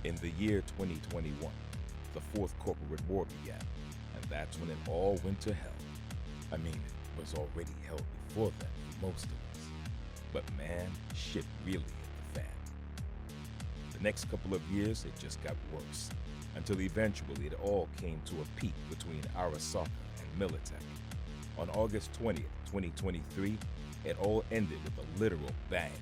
In the year 2021, the fourth corporate war began, and that's when it all went to hell. I mean, it was already hell before then for most of us. But man, shit really hit the fan. The next couple of years, it just got worse, until eventually it all came to a peak between Arasaka and Militech. On August 20th, 2023, it all ended with a literal bang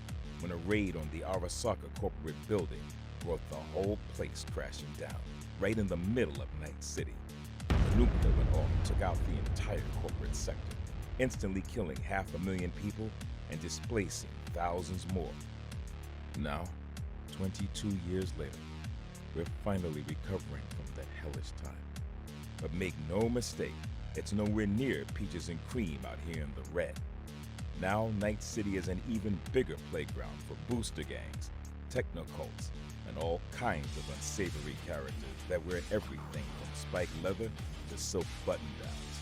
when a raid on the Arasaka corporate building brought the whole place crashing down, right in the middle of Night City. The nuke that went off took out the entire corporate sector, instantly killing 500,000 people and displacing thousands more. Now, 22 years later, we're finally recovering from that hellish time. But make no mistake, it's nowhere near peaches and cream out here in the red. Now, Night City is an even bigger playground for booster gangs, techno-cults, and all kinds of unsavory characters that wear everything from spiked leather to silk button-downs.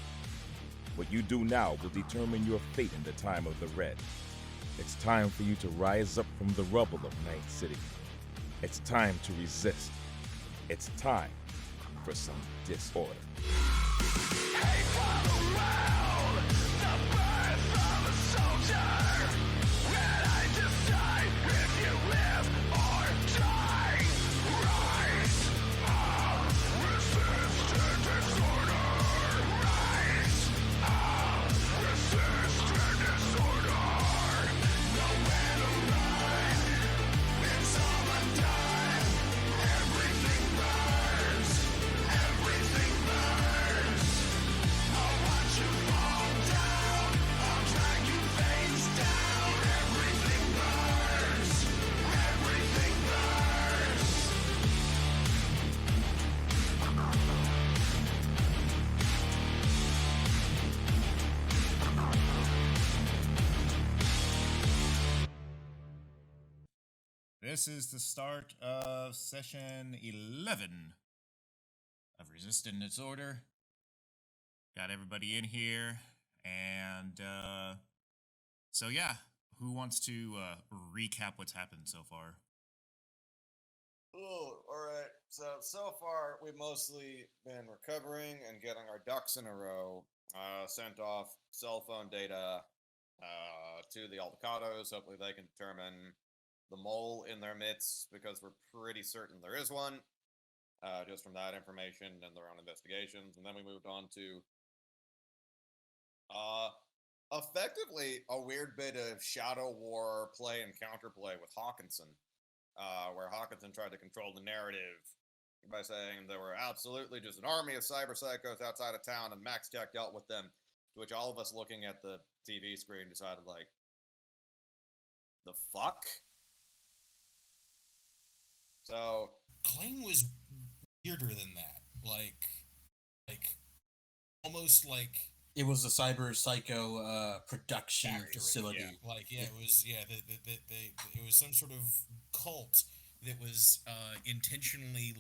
What you do now will determine your fate in the time of the Red. It's time for you to rise up from the rubble of Night City. It's time to resist. It's time for some disorder. Hey, follow around the birth of a soldier. Ready to die if you live or die. Rise up, resist and disorder. Rise up, resist and disorder. Nowhere to run, it's all undone. Everything burns, everything burns. I'll watch you fall down, I'll drag you face down. Everything burns, everything burns. This is the start of session 11 of Resist and Disorder. Got everybody in here, and so yeah, who wants to recap what's happened so far? Oh, all right. So far, we've mostly been recovering and getting our ducks in a row. Sent off cell phone data to the Aldecados. Hopefully, they can determine the mole in their midst, because we're pretty certain there is one, just from that information and their own investigations. And then we moved on to effectively a weird bit of Shadow War play and counterplay with Haakensen, where Haakensen tried to control the narrative by saying there were absolutely just an army of cyber psychos outside of town, and Max Tech dealt with them. To which all of us looking at the TV screen decided, like, the fuck? So Claim was weirder than that. Like almost like It was a cyber psycho production factory. facility. It was it was some sort of cult that was intentionally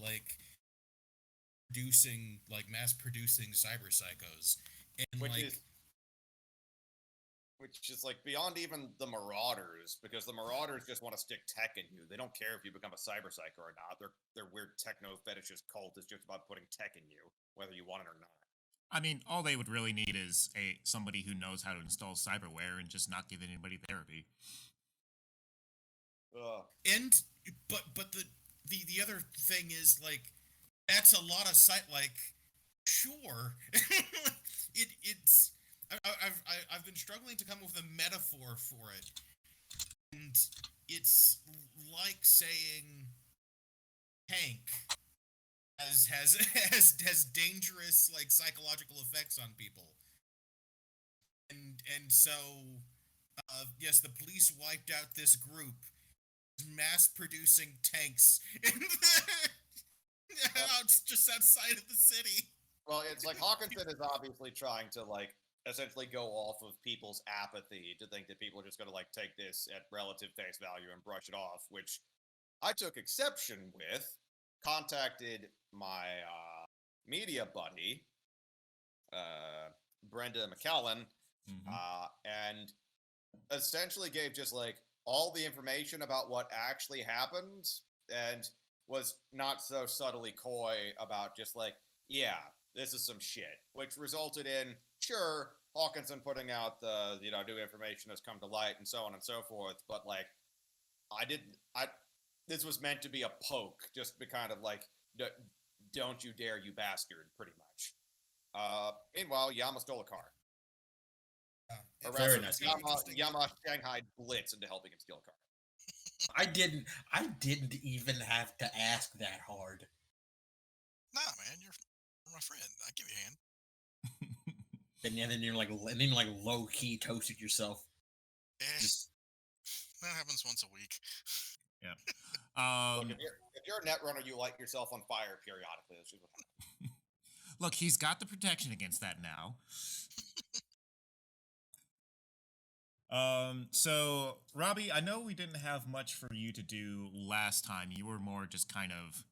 mass producing cyber psychos, and which is like beyond even the Marauders, because the Marauders just want to stick tech in you. They don't care if you become a cyber psycho or not. Their weird techno fetishist cult is just about putting tech in you, whether you want it or not. I mean, all they would really need is somebody who knows how to install cyberware and just not give anybody therapy. Ugh. and but the other thing is, like, that's a lot of sure. it's I've been struggling to come up with a metaphor for it, and it's like saying Hank has dangerous psychological effects on people, and so yes, the police wiped out this group, mass producing tanks just outside of the city. Well, it's like Hawkinson is obviously trying to essentially go off of people's apathy, to think that people are just going to take this at relative face value and brush it off, which I took exception with. Contacted my media buddy, Brenda McCallan, and essentially gave just all the information about what actually happened, and was not so subtly coy about just like, yeah, this is some shit, which resulted in, sure, Hawkinson putting out the, new information has come to light and so on and so forth, but like, this was meant to be a poke, just to be kind of like, don't you dare, you bastard, pretty much. Meanwhile, Yama stole a car. Or Very rather, nice. Yama Shanghai blitz into helping him steal a car. I didn't even have to ask that hard. Nah, man, you're my friend. I give you a hand. And then you're like low key toasted yourself. Eh, Just that happens once a week. Yeah. Look, if you're a net runner, you light yourself on fire periodically. That's just what happens. Look, he's got the protection against that now. So Robbie, I know we didn't have much for you to do last time. You were more just kind of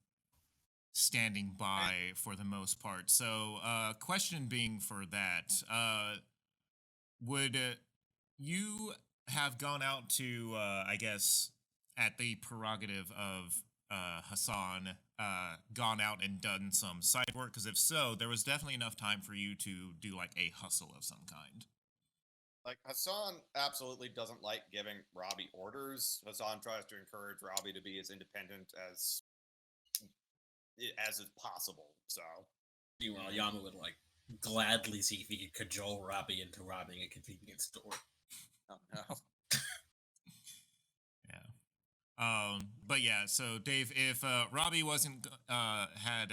standing by for the most part. So, question being for that, would you have gone out to, I guess, at the prerogative of Hassan, gone out and done some side work? Because if so, there was definitely enough time for you to do like a hustle of some kind. Like, Hassan absolutely doesn't like giving Robbie orders. Hassan tries to encourage Robbie to be as independent as is possible. So, meanwhile, Yama would like gladly see if he could cajole Robbie into robbing a convenience store. oh no. Yeah. But yeah, so Dave, if Robbie wasn't had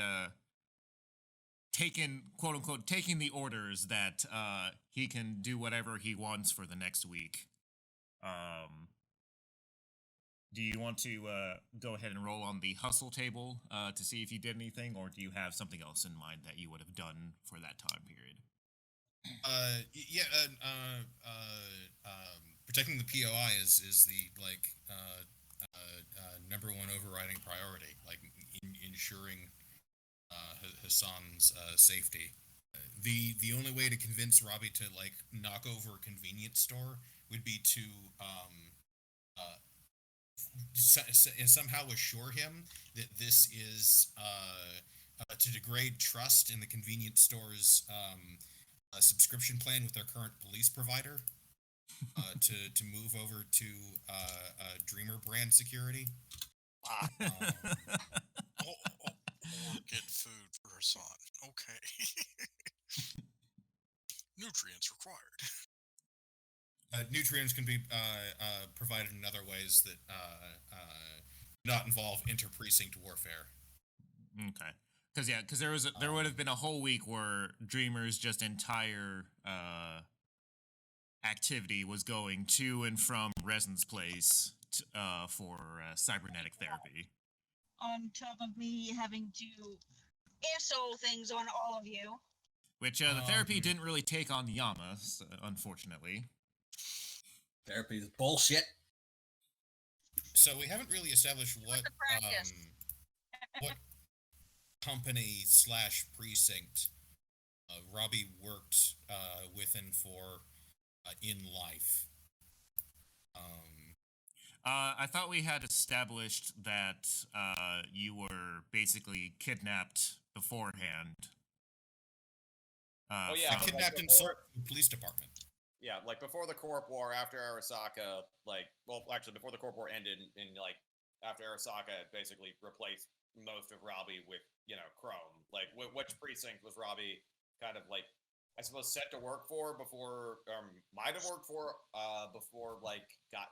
taken, quote unquote, taking the orders that he can do whatever he wants for the next week, do you want to go ahead and roll on the hustle table to see if you did anything, or do you have something else in mind that you would have done for that time period? Protecting the POI is the number one overriding priority, like ensuring Hassan's safety. The only way to convince Robbie to like knock over a convenience store would be to somehow assure him that this is to degrade trust in the convenience store's subscription plan with their current police provider, to move over to Dreamer brand security. Or get food for her son. Okay. Nutrients required. Nutrients can be provided in other ways that not involve inter-precinct warfare. Okay. Because there would have been a whole week where Dreamer's just entire activity was going to and from Resin's place for cybernetic therapy. On top of me having to asshole things on all of you. Which the therapy didn't really take on Yama, unfortunately. Therapy is bullshit. So we haven't really established what company / precinct Robbie worked within for in life. I thought we had established that you were basically kidnapped beforehand. Kidnapped and sold to the police department. Yeah, like before the Corp War, after Arasaka, before the Corp War ended, and like after Arasaka had basically replaced most of Robbie with, Chrome. Like, which precinct was Robbie kind of like, I suppose, set to work for before, might have worked for before like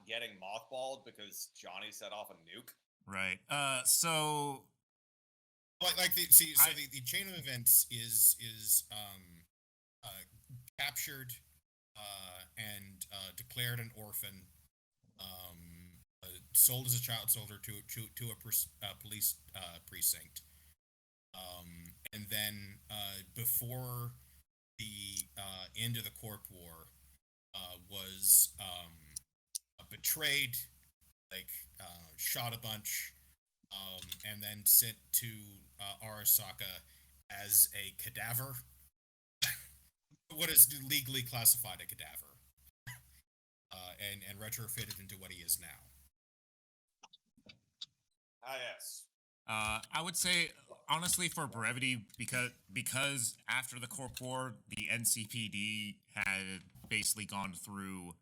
getting mothballed because Johnny set off a nuke. Right. So. The chain of events is captured and declared an orphan, sold as a child soldier to a police precinct, and then before the end of the Corp War, was betrayed, shot a bunch, and then sent to Arasaka as a cadaver. What is legally classified a cadaver, and retrofitted into what he is now. Ah, yes. I would say honestly for brevity because after the Corp War, the NCPD had basically gone through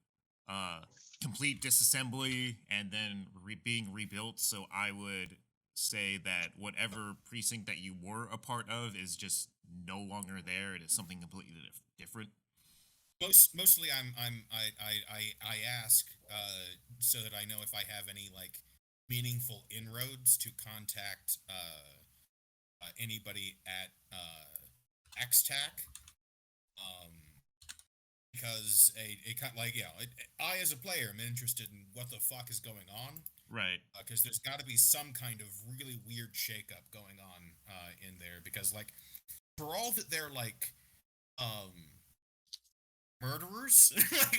complete disassembly and then being rebuilt. So I would say that whatever precinct that you were a part of is just no longer there. It is something completely different. Mostly, I ask so that I know if I have any like meaningful inroads to contact anybody at XTAC. Um, because a kind like I as a player am interested in what the fuck is going on. Right. Because there's got to be some kind of really weird shakeup going on in there. Because like, for all that they're like, murderers,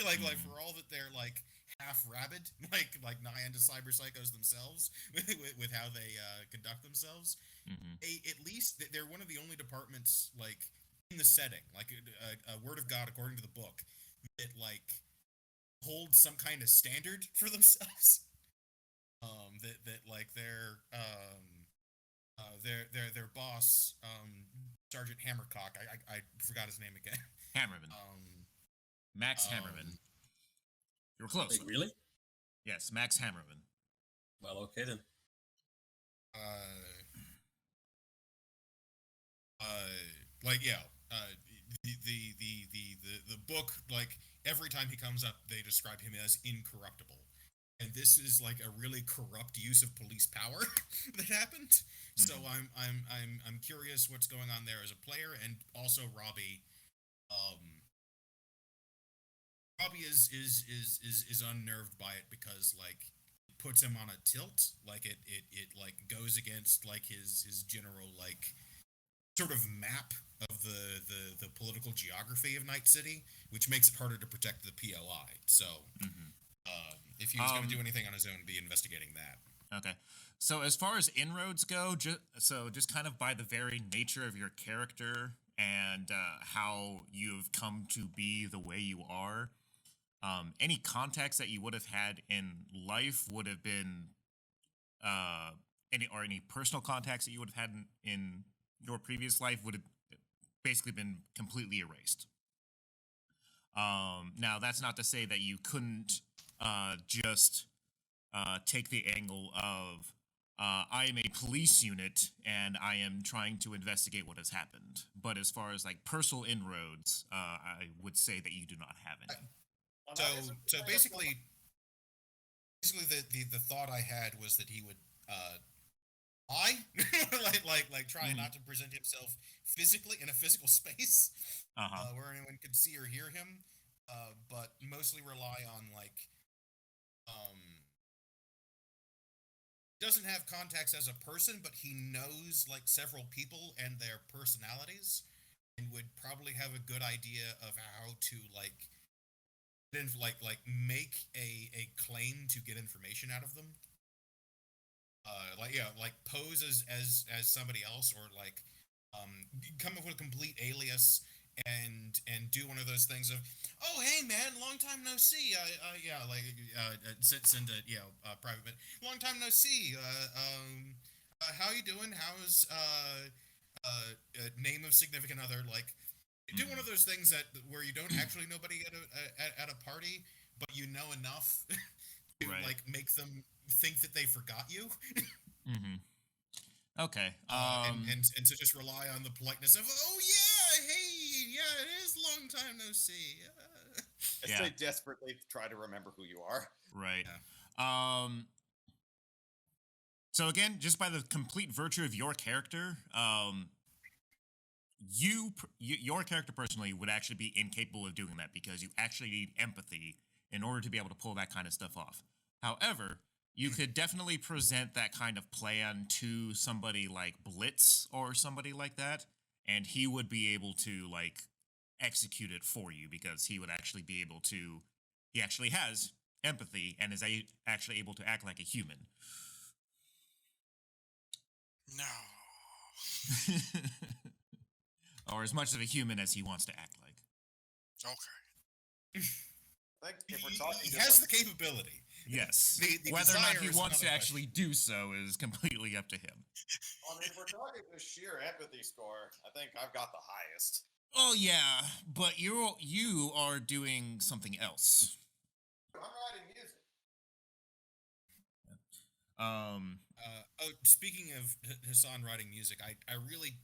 like for all that they're like half rabid, like nigh end cyber psychos themselves with how they conduct themselves. At least they're one of the only departments like in the setting, like a word of God according to the book, that like hold some kind of standard for themselves. That like their boss, Sergeant Hammercock. I forgot his name again. Hammerman. Max Hammerman. You were close. Wait, really? Yes, Max Hammerman. Well, okay then. The book, like every time he comes up, they describe him as incorruptible, and this is like a really corrupt use of police power that happened. So I'm curious what's going on there as a player, and also Robbie. Robbie is unnerved by it because like it puts him on a tilt, like it like goes against like his general like sort of map of the political geography of Night City, which makes it harder to protect the POI. So if he was going to do anything on his own, be investigating that. Okay. So as far as inroads go, just kind of by the very nature of your character and how you've come to be the way you are, any contacts that you would have had in life would have been any personal contacts that you would have had in your previous life would have basically been completely erased. Now that's not to say that you couldn't just take the angle of I am a police unit and I am trying to investigate what has happened. But as far as like personal inroads, I would say that you do not have any. So basically the thought I had was that he would lie, like try not to present himself physically in a physical space where anyone could see or hear him, but mostly rely on like doesn't have contacts as a person, but he knows like several people and their personalities, and would probably have a good idea of how to like make a claim to get information out of them. Like pose as somebody else, or like come up with a complete alias and do one of those things of, oh hey man, long time no see, send a private bit, long time no see, how you doing, how's name of significant other, like do one of those things that where you don't actually know nobody at a party, but you know enough to like make them think that they forgot you. Okay. And to just rely on the politeness of, oh yeah, hey, yeah, it is long time no see. They desperately try to remember who you are. Right. Yeah. So again, just by the complete virtue of your character, your character personally would actually be incapable of doing that because you actually need empathy in order to be able to pull that kind of stuff off. However, you could definitely present that kind of plan to somebody like Blitz or somebody like that, and he would be able to like execute it for you because he would actually be able to. He actually has empathy and is actually able to act like a human. No. Or as much of a human as he wants to act like. Okay. Like, if we're talking he just has like, the capability. Yes. The Whether or not desire he is wants to another actually do so is completely up to him. I mean, if we're talking the sheer empathy score, I think I've got the highest. Oh yeah, but you are doing something else. I'm writing music. Speaking of Hassan writing music, I really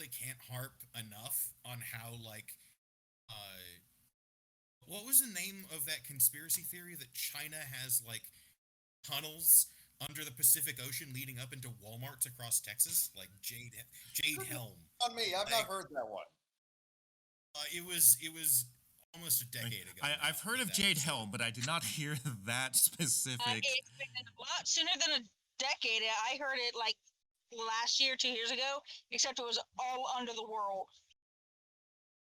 can't harp enough on how like what was the name of that conspiracy theory that China has like tunnels under the Pacific Ocean leading up into Walmarts across Texas, like Jade Helm. On me, I've not heard that one. It was almost a decade ago. I've heard of Jade Helm, but I did not hear that specific. It's been a lot sooner than a decade. I heard it like last year, 2 years ago, except it was all under the world.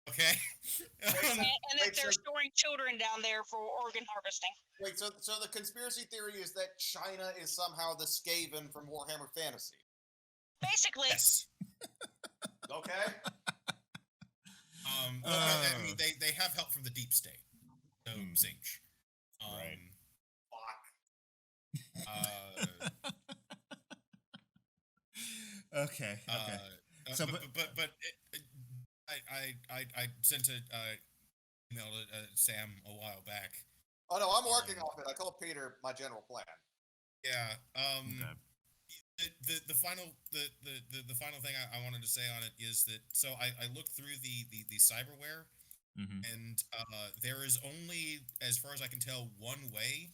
Okay. And that wait, they're so- storing children down there for organ harvesting. Wait, so the conspiracy theory is that China is somehow the Skaven from Warhammer Fantasy. Basically, Yes. Okay. I mean, they have help from the deep state. So Zinch. Right. Fuck. Okay. So, but I sent a email to Sam a while back. Oh no, I'm working off it. I told Peter my general plan. Yeah. okay. The final thing I wanted to say on it is that I looked through the cyberware, and there is only, as far as I can tell, one way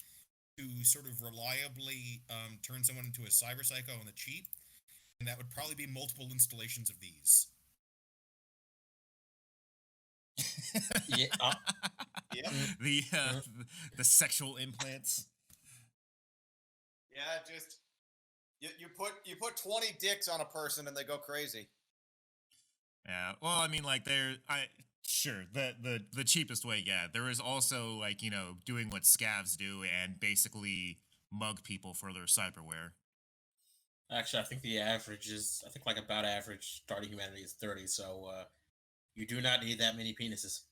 to sort of reliably turn someone into a cyber psycho on the cheap, and that would probably be multiple installations of these. Yeah. Yep. The sexual implants. Yeah, just you put 20 dicks on a person and they go crazy. Yeah. Well, I mean, like sure the cheapest way. Yeah. There is also like doing what scavs do and basically mug people for their cyberware. Actually, I think the average is, like about average starting humanity is 30, so you do not need that many penises.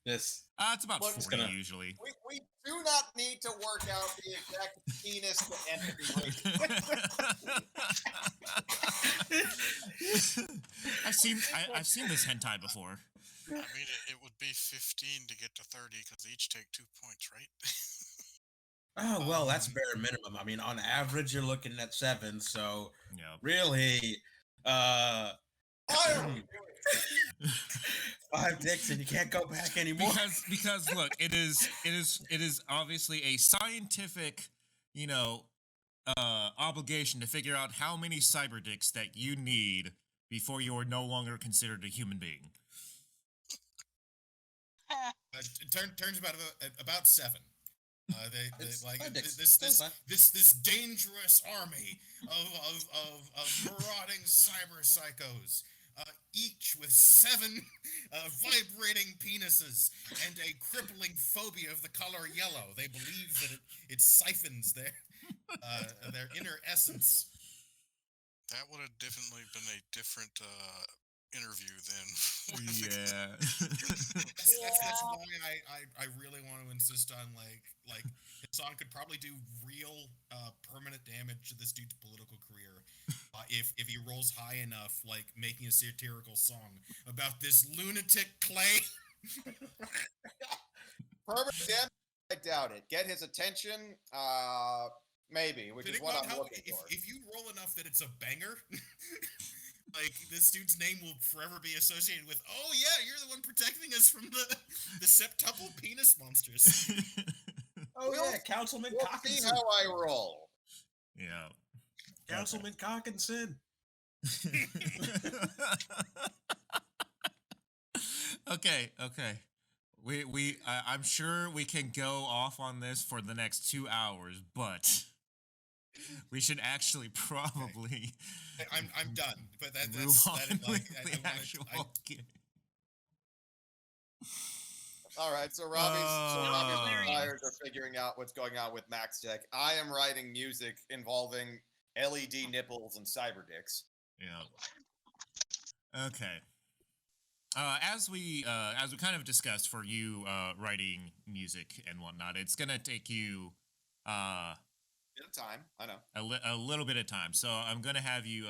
This. It's about Well, 40 usually. We do not need to work out the exact penis to entity ratio. I've seen this hentai before. I mean, it would be 15 to get to 30 because they each take 2 points, right? Oh, well, that's bare minimum. I mean, on average, you're looking at 7, so Yeah. really, Why are we doing it? 5 dicks and you can't go back anymore. Because look, it is obviously a scientific, obligation to figure out how many cyber dicks that you need before you are no longer considered a human being. Turns about 7. This dangerous army of marauding cyber psychos, each with 7 vibrating penises and a crippling phobia of the color yellow. They believe that it siphons their inner essence. That would have definitely been a different interview then. Yeah. That's why I really want to insist on like Hassan could probably do real permanent damage to this dude's political career if he rolls high enough, like making a satirical song about this lunatic clay. Permanent damage? I doubt it. Get his attention? Maybe, which is what I'm looking for. If you roll enough that it's a banger, like this dude's name will forever be associated with, oh yeah, you're the one protecting us from the septuple penis monsters. Oh yeah, Councilman We'll Haakensen. see how I roll. Yeah. Councilman Haakensen. Okay. I'm sure we can go off on this for the next 2 hours, but we should actually probably. I'm done, but move on with the I actual game. All right, so Robbie's hilarious. suppliers are figuring out what's going on with Max Tech. I am writing music involving LED nipples and cyber dicks. Yeah. Okay. as we kind of discussed for you writing music and whatnot, it's gonna take you Bit of time, I know. a little bit of time. So I'm gonna have you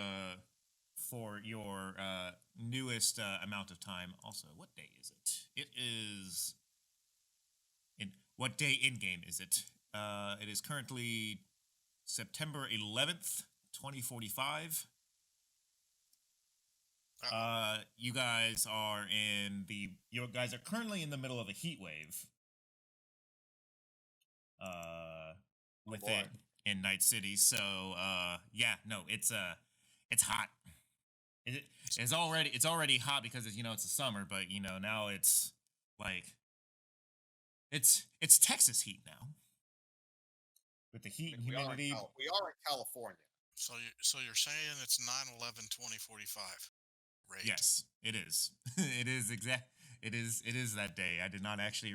for your newest amount of time. Also, what day is it? It is what day in game is it? It is currently September 11th, 2045. You guys are currently in the middle of a heat wave. With boy. it in Night City. So yeah, no, it's hot. It's already hot because it's the summer, but now it's like it's Texas heat now. With the heat and humidity. We are in California. So you're saying it's 9/11/2045. Right. Yes, it is. It is that day. I did not actually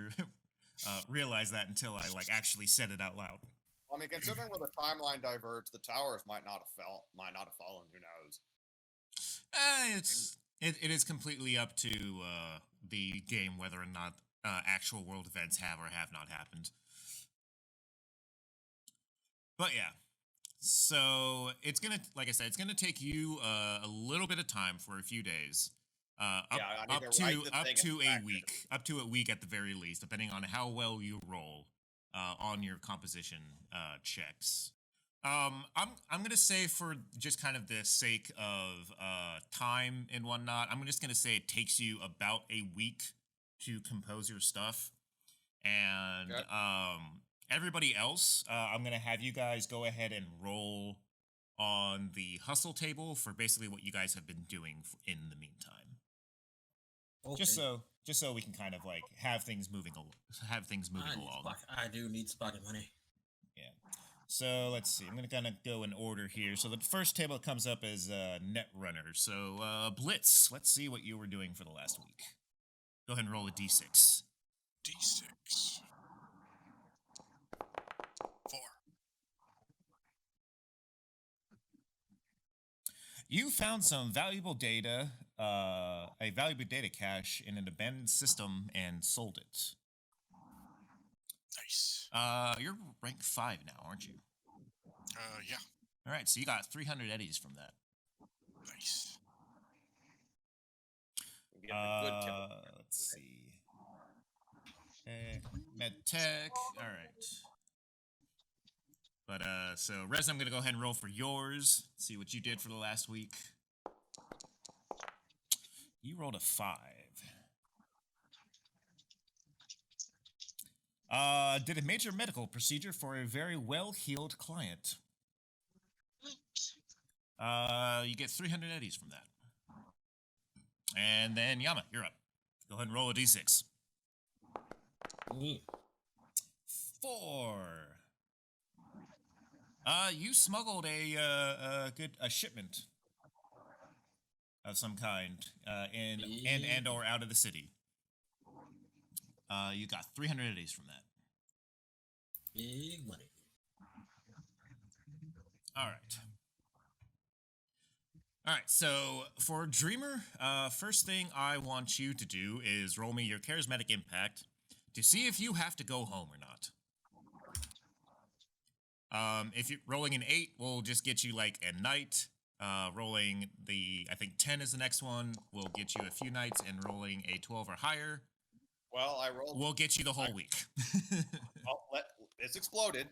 realize that until I actually said it out loud. I mean, considering where the timeline diverged, the towers might not have fallen. Who knows? It is completely up to the game whether or not actual world events have or have not happened. But yeah, so it's gonna, like I said, it's gonna take you a little bit of time for a few days. Up to a week at the very least, depending on how well you roll on your composition checks. I'm gonna say, for just kind of the sake of time and whatnot, I'm just gonna say it takes you about a week to compose your stuff, and everybody else, I'm gonna have you guys go ahead and roll on the hustle table for basically what you guys have been doing in the meantime. Okay. Just so we can kind of have things moving along. I do need pocket money. Yeah. So let's see. I'm gonna go in order here. So the first table that comes up is Netrunner. So Blitz. Let's see what you were doing for the last week. Go ahead and roll a d6. D6. 4. You found some valuable data, a valuable data cache in an abandoned system and sold it. Nice. You're rank 5 now, aren't you? Yeah. All right, so you got 300 eddies from that. Nice. Let's see. Medtech. All right. But so Rez, I'm gonna go ahead and roll for yours. See what you did for the last week. You rolled a 5. Did a major medical procedure for a very well-heeled client. You get 300 eddies from that. And then Yama, you're up. Go ahead and roll a d6. 4. You smuggled a shipment of some kind and or out of the city. You got 300 eddies from that. Big money. All right, so for Dreamer, first thing I want you to do is roll me your charismatic impact to see if you have to go home or not. If you're rolling an 8, we'll just get you a night. Rolling I think 10 is the next one, will get you a few nights, and rolling a 12 or higher, well, I rolled. We'll get you the whole week. It's exploded.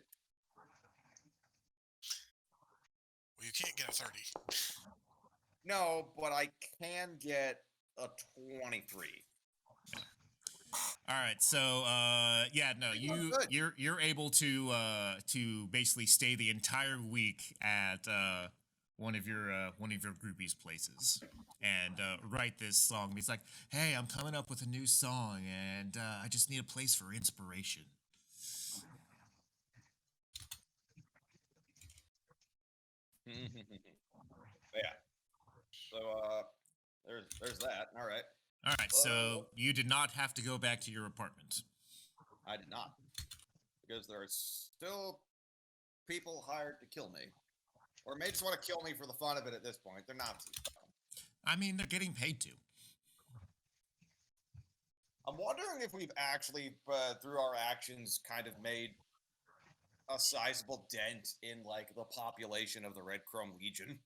Well, you can't get a 30. No, but I can get a 23. All right, so you're able to basically stay the entire week at one of your groupies' places and write this song. He's like, "Hey, I'm coming up with a new song, and I just need a place for inspiration." Yeah. So there's that. All right. All right. So you did not have to go back to your apartment. I did not, because there are still people hired to kill me, or may just want to kill me for the fun of it. At this point, they're Nazis. I mean, they're getting paid to. I'm wondering if we've actually, through our actions, kind of made a sizable dent in like the population of the Red Chrome Legion.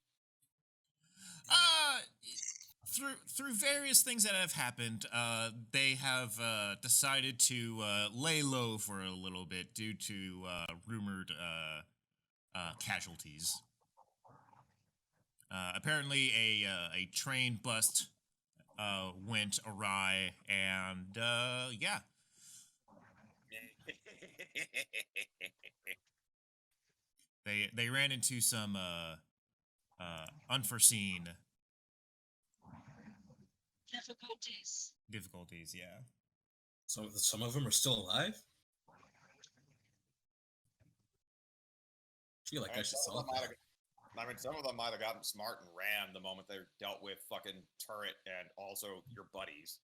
Uh, through various things that have happened, they have decided to lay low for a little bit due to rumored casualties. Apparently, a train bust went awry, and yeah, they ran into some unforeseen difficulties. Yeah. So some of them are still alive. I feel like I should some of solve them might that. have, I mean, some of them might have gotten smart and ran the moment they dealt with fucking Turret and also your buddies.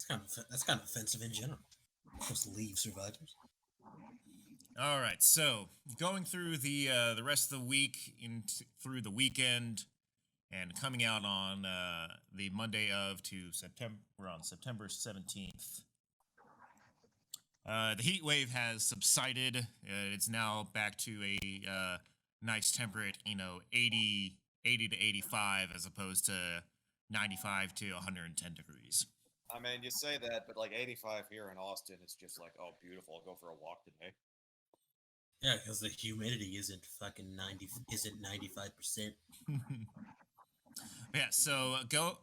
That's kind of offensive in general. Just leave survivors. All right, so going through the rest of the week through the weekend, and coming out on the Monday of to September. We're on September 17th. The heat wave has subsided. It's now back to a nice temperate, 80 to 85 as opposed to 95 to 110 degrees. I mean, you say that, but like 85 here in Austin is just like, oh, beautiful. I'll go for a walk today. Yeah, because the humidity isn't fucking 95%. Yeah, so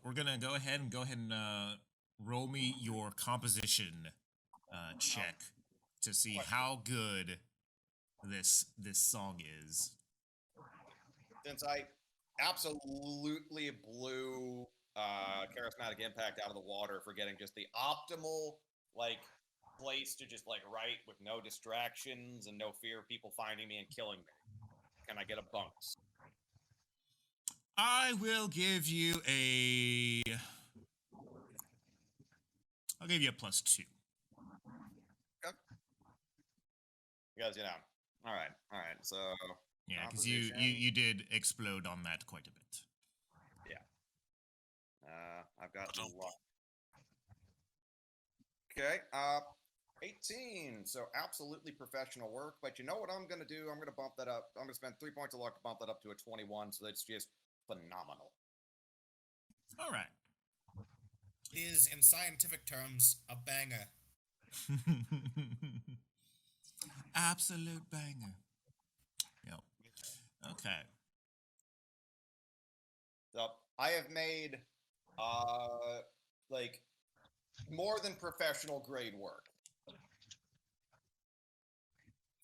we're gonna go ahead and roll me your composition check to see how good this song is. Since I absolutely blew Charismatic Impact out of the water for getting just the optimal like place to just like write with no distractions and no fear of people finding me and killing me, can I get a bonus? I will give you I'll give you a +2. Okay. Because all right. So yeah, because you did explode on that quite a bit. Yeah. I've got luck. Okay. 18. So absolutely professional work. But you know what I'm gonna do? I'm gonna bump that up. I'm gonna spend 3 points of luck to bump that up to a 21. So that's just phenomenal. All right. It is, in scientific terms, a banger. Absolute banger. Yep. Okay. So I have made like more than professional grade work.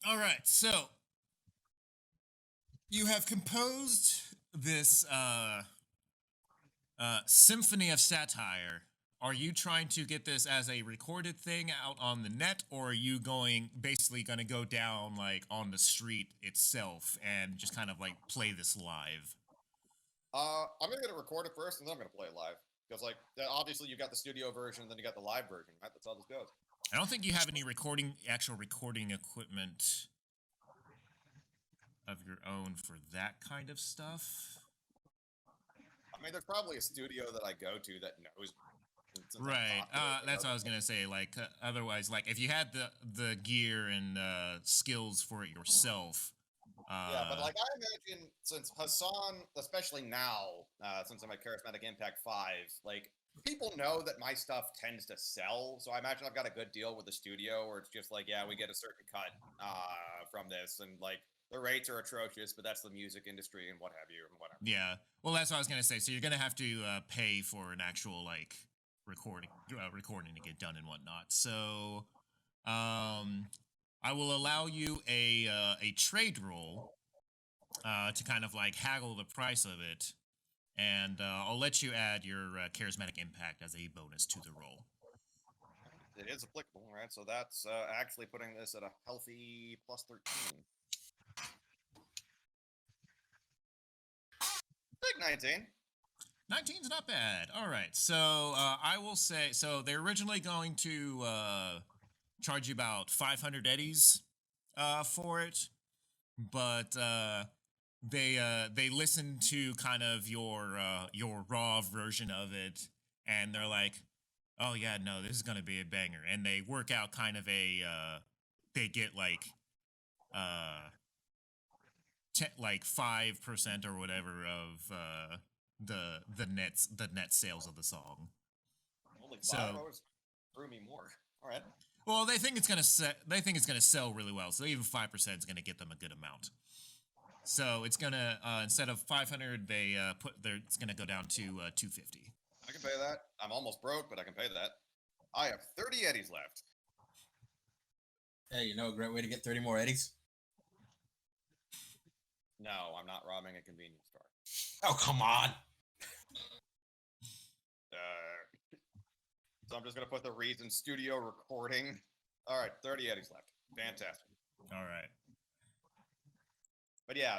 All right. So you have composed this symphony of satire. Are you trying to get this as a recorded thing out on the net, or are you basically going to go down like on the street itself and just kind of like play this live? I'm gonna get it recorded first, and then I'm gonna play it live. Because like obviously you got the studio version, and then you got the live version, right? That's how this goes. I don't think you have any actual recording equipment of your own for that kind of stuff. I mean, there's probably a studio that I go to that knows. Right. That's what I was gonna say. Like, otherwise, like if you had the gear and skills for it yourself. Yeah, but like I imagine, since Hassan, especially now, since I'm at Charismatic Impact 5, like people know that my stuff tends to sell. So I imagine I've got a good deal with the studio, where it's just like, yeah, we get a certain cut from this, and like the rates are atrocious, but that's the music industry and what have you and whatever. Yeah. Well, that's what I was gonna say. So you're gonna have to pay for an actual like recording to get done and whatnot. So, I will allow you a trade roll to kind of like haggle the price of it, and I'll let you add your charismatic impact as a bonus to the roll. It is applicable, right? So that's actually putting this at a healthy +13. Big 19. 19's not bad. All right. So I will say, so they're originally going to charge you about 500 eddies for it, but they listened to kind of your raw version of it, and they're like, "Oh yeah, no, this is gonna be a banger," and they work out kind of a they get uh 5% or whatever of the net sales of the song. Only 5 So- hours threw me more. All right. Well, they think it's gonna sell really well, so even 5% is gonna get them a good amount. So it's gonna instead of 500, it's gonna go down to 250. I can pay that. I'm almost broke, but I can pay that. I have 30 eddies left. Hey, you know a great way to get 30 more eddies? No, I'm not robbing a convenience store. Oh, come on. So I'm just gonna put the reason studio recording. All right, 30 eddies left. Fantastic. All right. But yeah,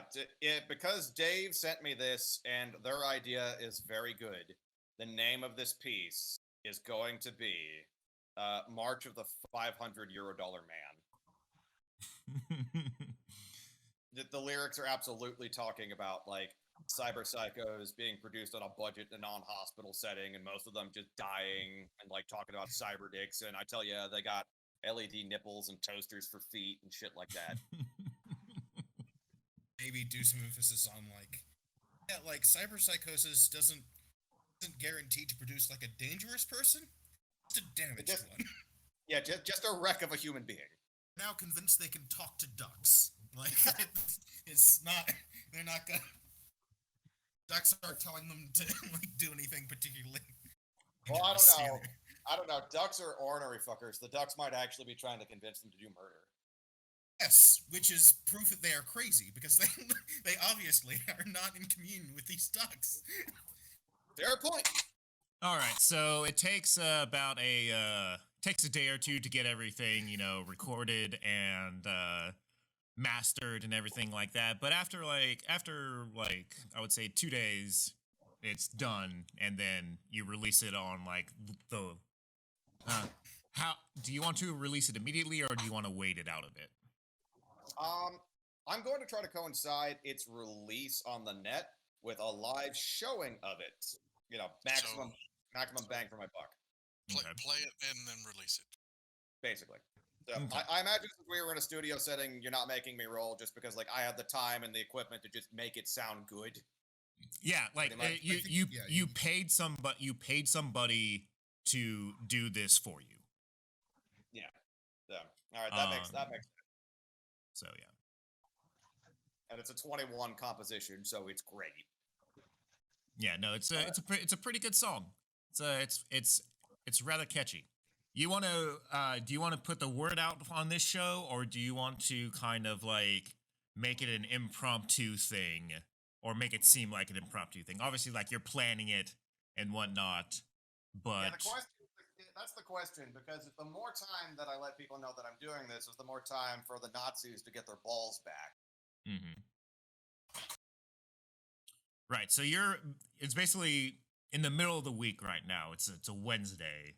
because Dave sent me this and their idea is very good. The name of this piece is going to be March of the 500 Euro Dollar Man. The lyrics are absolutely talking about like cyber psychos being produced on a budget in a non-hospital setting, and most of them just dying and like talking about cyber dicks. And I tell you, they got LED nipples and toasters for feet and shit like that. Maybe do some emphasis on like cyber psychosis doesn't guarantee to produce like a dangerous person. It's a damaged just- one. Yeah, just a wreck of a human being. Now convinced they can talk to ducks. Like it's not. They're not gonna. Ducks aren't telling them to like do anything particularly. Well, I don't dangerous know. either. I don't know. Ducks are ornery fuckers. The ducks might actually be trying to convince them to do murder. Yes, which is proof that they are crazy because they obviously are not in communion with these ducks. Fair point. All right, so it takes about takes a day or two to get everything, recorded and mastered and everything like that. But after I would say 2 days, it's done, and then you release it on like the. How do you want to release it immediately, or do you want to wait it out a bit? I'm going to try to coincide its release on the net with a live showing of it. Maximum bang for my buck, Play it and then release it. basically. So Okay. I imagine if we were in a studio setting, you're not making me roll just because like I have the time and the equipment to just make it sound good. Yeah, like Pretty much. you paid somebody to do this for you. So all right, that makes sense. So yeah. And it's a 21 composition, so it's great. Yeah, no, it's a pretty good song. It's rather catchy. You want to do you want to put the word out on this show, or do you want to kind of like make it an impromptu thing, or make it seem like an impromptu thing? Obviously, like you're planning it and whatnot, but Yeah, that's the question, because the more time that I let people know that I'm doing this, is the more time for the Nazis to get their balls back. Mhm. Right. So it's basically in the middle of the week right now. It's a Wednesday.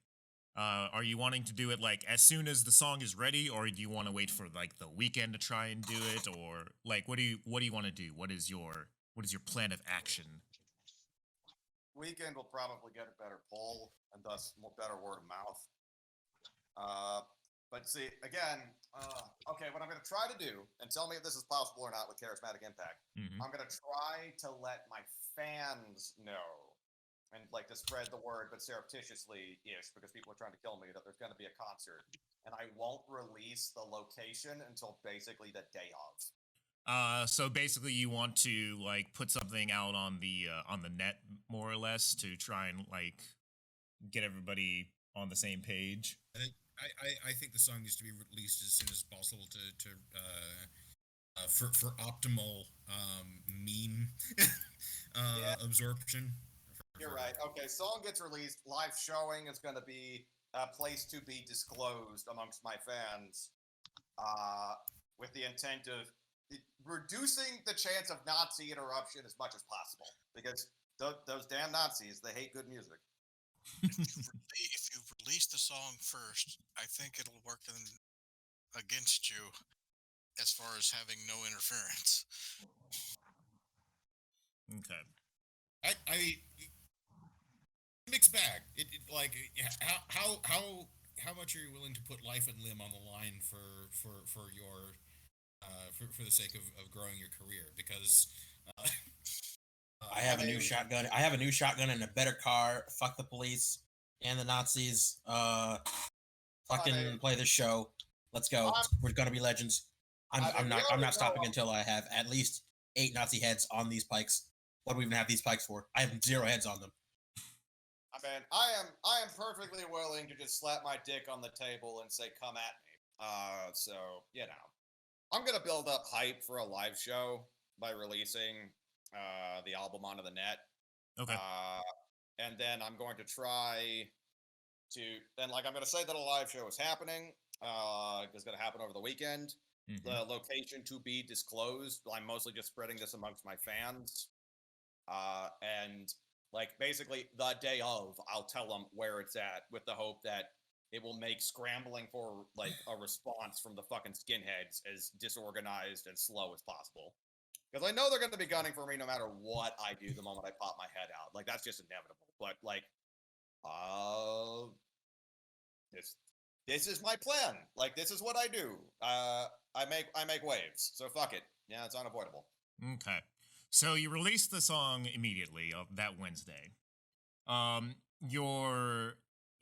Are you wanting to do it like as soon as the song is ready, or do you want to wait for like the weekend to try and do it, or like what do you want to do? What is your plan of action? Weekend will probably get a better pull and thus better word of mouth. But see, again, okay, what I'm going to try to do, and tell me if this is possible or not with Charismatic Impact, Mhm. I'm going to try to let my fans know, and like to spread the word, but surreptitiously-ish, because people are trying to kill me, that there's going to be a concert. And I won't release the location until basically the day of. So basically, you want to like put something out on the net more or less to try and like get everybody on the same page. I think the song needs to be released as soon as possible for optimal meme absorption. You're right. Okay, song gets released. Live showing is going to be a place to be disclosed amongst my fans, with the intent of reducing the chance of Nazi interruption as much as possible, because those damn Nazis, they hate good music. If you release the song first, I think it'll work against you as far as having no interference. Okay. I mixed bag. How much are you willing to put life and limb on the line for your for the sake of growing your career? Because I have a new shotgun. I have a new shotgun and a better car. Fuck the police and the Nazis. Fucking play this show. Let's go. We're gonna be legends. I'm not stopping until I have at least 8 Nazi heads on these pikes. What do we even have these pikes for? I have 0 heads on them. I mean, I am perfectly willing to just slap my dick on the table and say, "Come at me." So you know, I'm gonna build up hype for a live show by releasing the album onto the net. Okay. And then I'm going to try to then I'm going to say that a live show is happening. It's going to happen over the weekend. Mhm. The location to be disclosed. I'm mostly just spreading this amongst my fans. And basically the day of, I'll tell them where it's at with the hope that it will make scrambling for a response from the fucking skinheads as disorganized and slow as possible. Because I know they're going to be gunning for me no matter what I do the moment I pop my head out. That's just inevitable. But this is my plan. This is what I do. I make waves. So fuck it. Yeah, it's unavoidable. Okay. So you released the song immediately of that Wednesday. You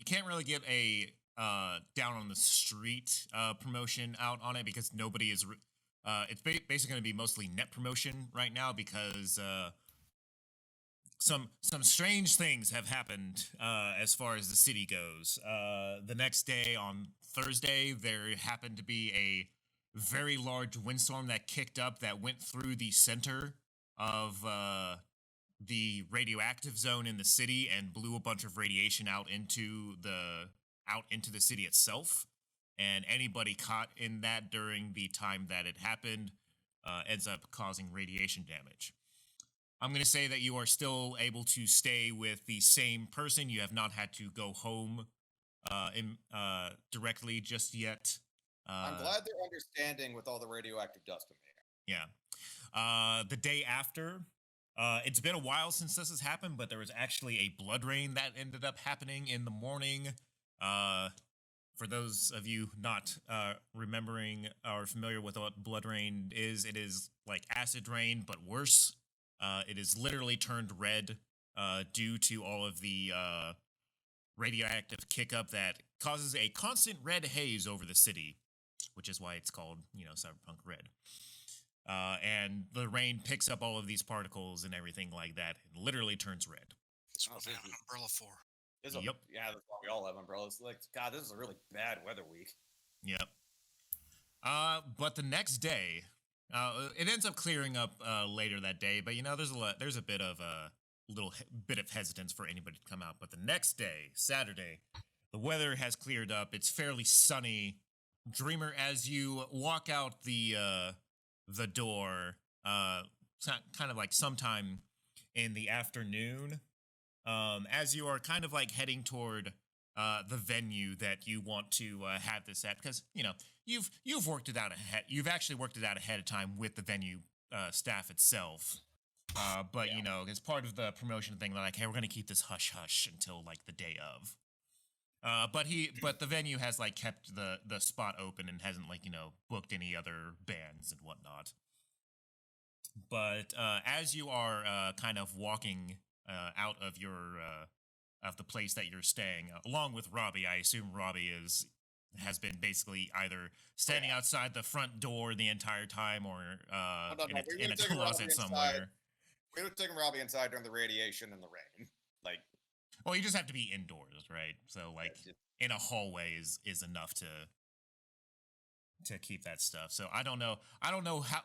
can't really get a down on the street promotion out on it because nobody is. It's basically going to be mostly net promotion right now because some strange things have happened as far as the city goes. The next day on Thursday, there happened to be a very large windstorm that kicked up that went through the center of the radioactive zone in the city and blew a bunch of radiation out into the city itself. And anybody caught in that during the time that it happened ends up causing radiation damage. I'm going to say that you are still able to stay with the same person. You have not had to go home directly just yet. I'm glad they're understanding with all the radioactive dust in the air. Yeah. The day after, it's been a while since this has happened, but there was actually a blood rain that ended up happening in the morning. For those of you not remembering or familiar with what blood rain is, it is like acid rain, but worse. It is literally turned red due to all of the radioactive kick-up that causes a constant red haze over the city, which is why it's called, Cyberpunk Red. And the rain picks up all of these particles and everything like that. It literally turns red. That's what I have an umbrella for. Yep. Yeah, that's why we all have umbrellas. God, this is a really bad weather week. Yep. But the next day, it ends up clearing up later that day. But there's a bit of bit of hesitance for anybody to come out. But the next day, Saturday, the weather has cleared up. It's fairly sunny. Dreamer, as you walk out the door, kind of like sometime in the afternoon. As you are kind of heading toward the venue that you want to have this at, because you've worked it out ahead. You've actually worked it out ahead of time with the venue staff itself. But it's part of the promotion thing. They're like, hey, we're gonna keep this hush hush until the day of. But the venue has kept the spot open and hasn't booked any other bands and whatnot. But as you are kind of walking out of your of the place that you're staying, along with Robbie. I assume Robbie has been basically either standing outside the front door the entire time or in a closet somewhere. We were taking Robbie inside during the radiation and the rain. Well, you just have to be indoors, right? So in a hallway is enough to keep that stuff. So I don't know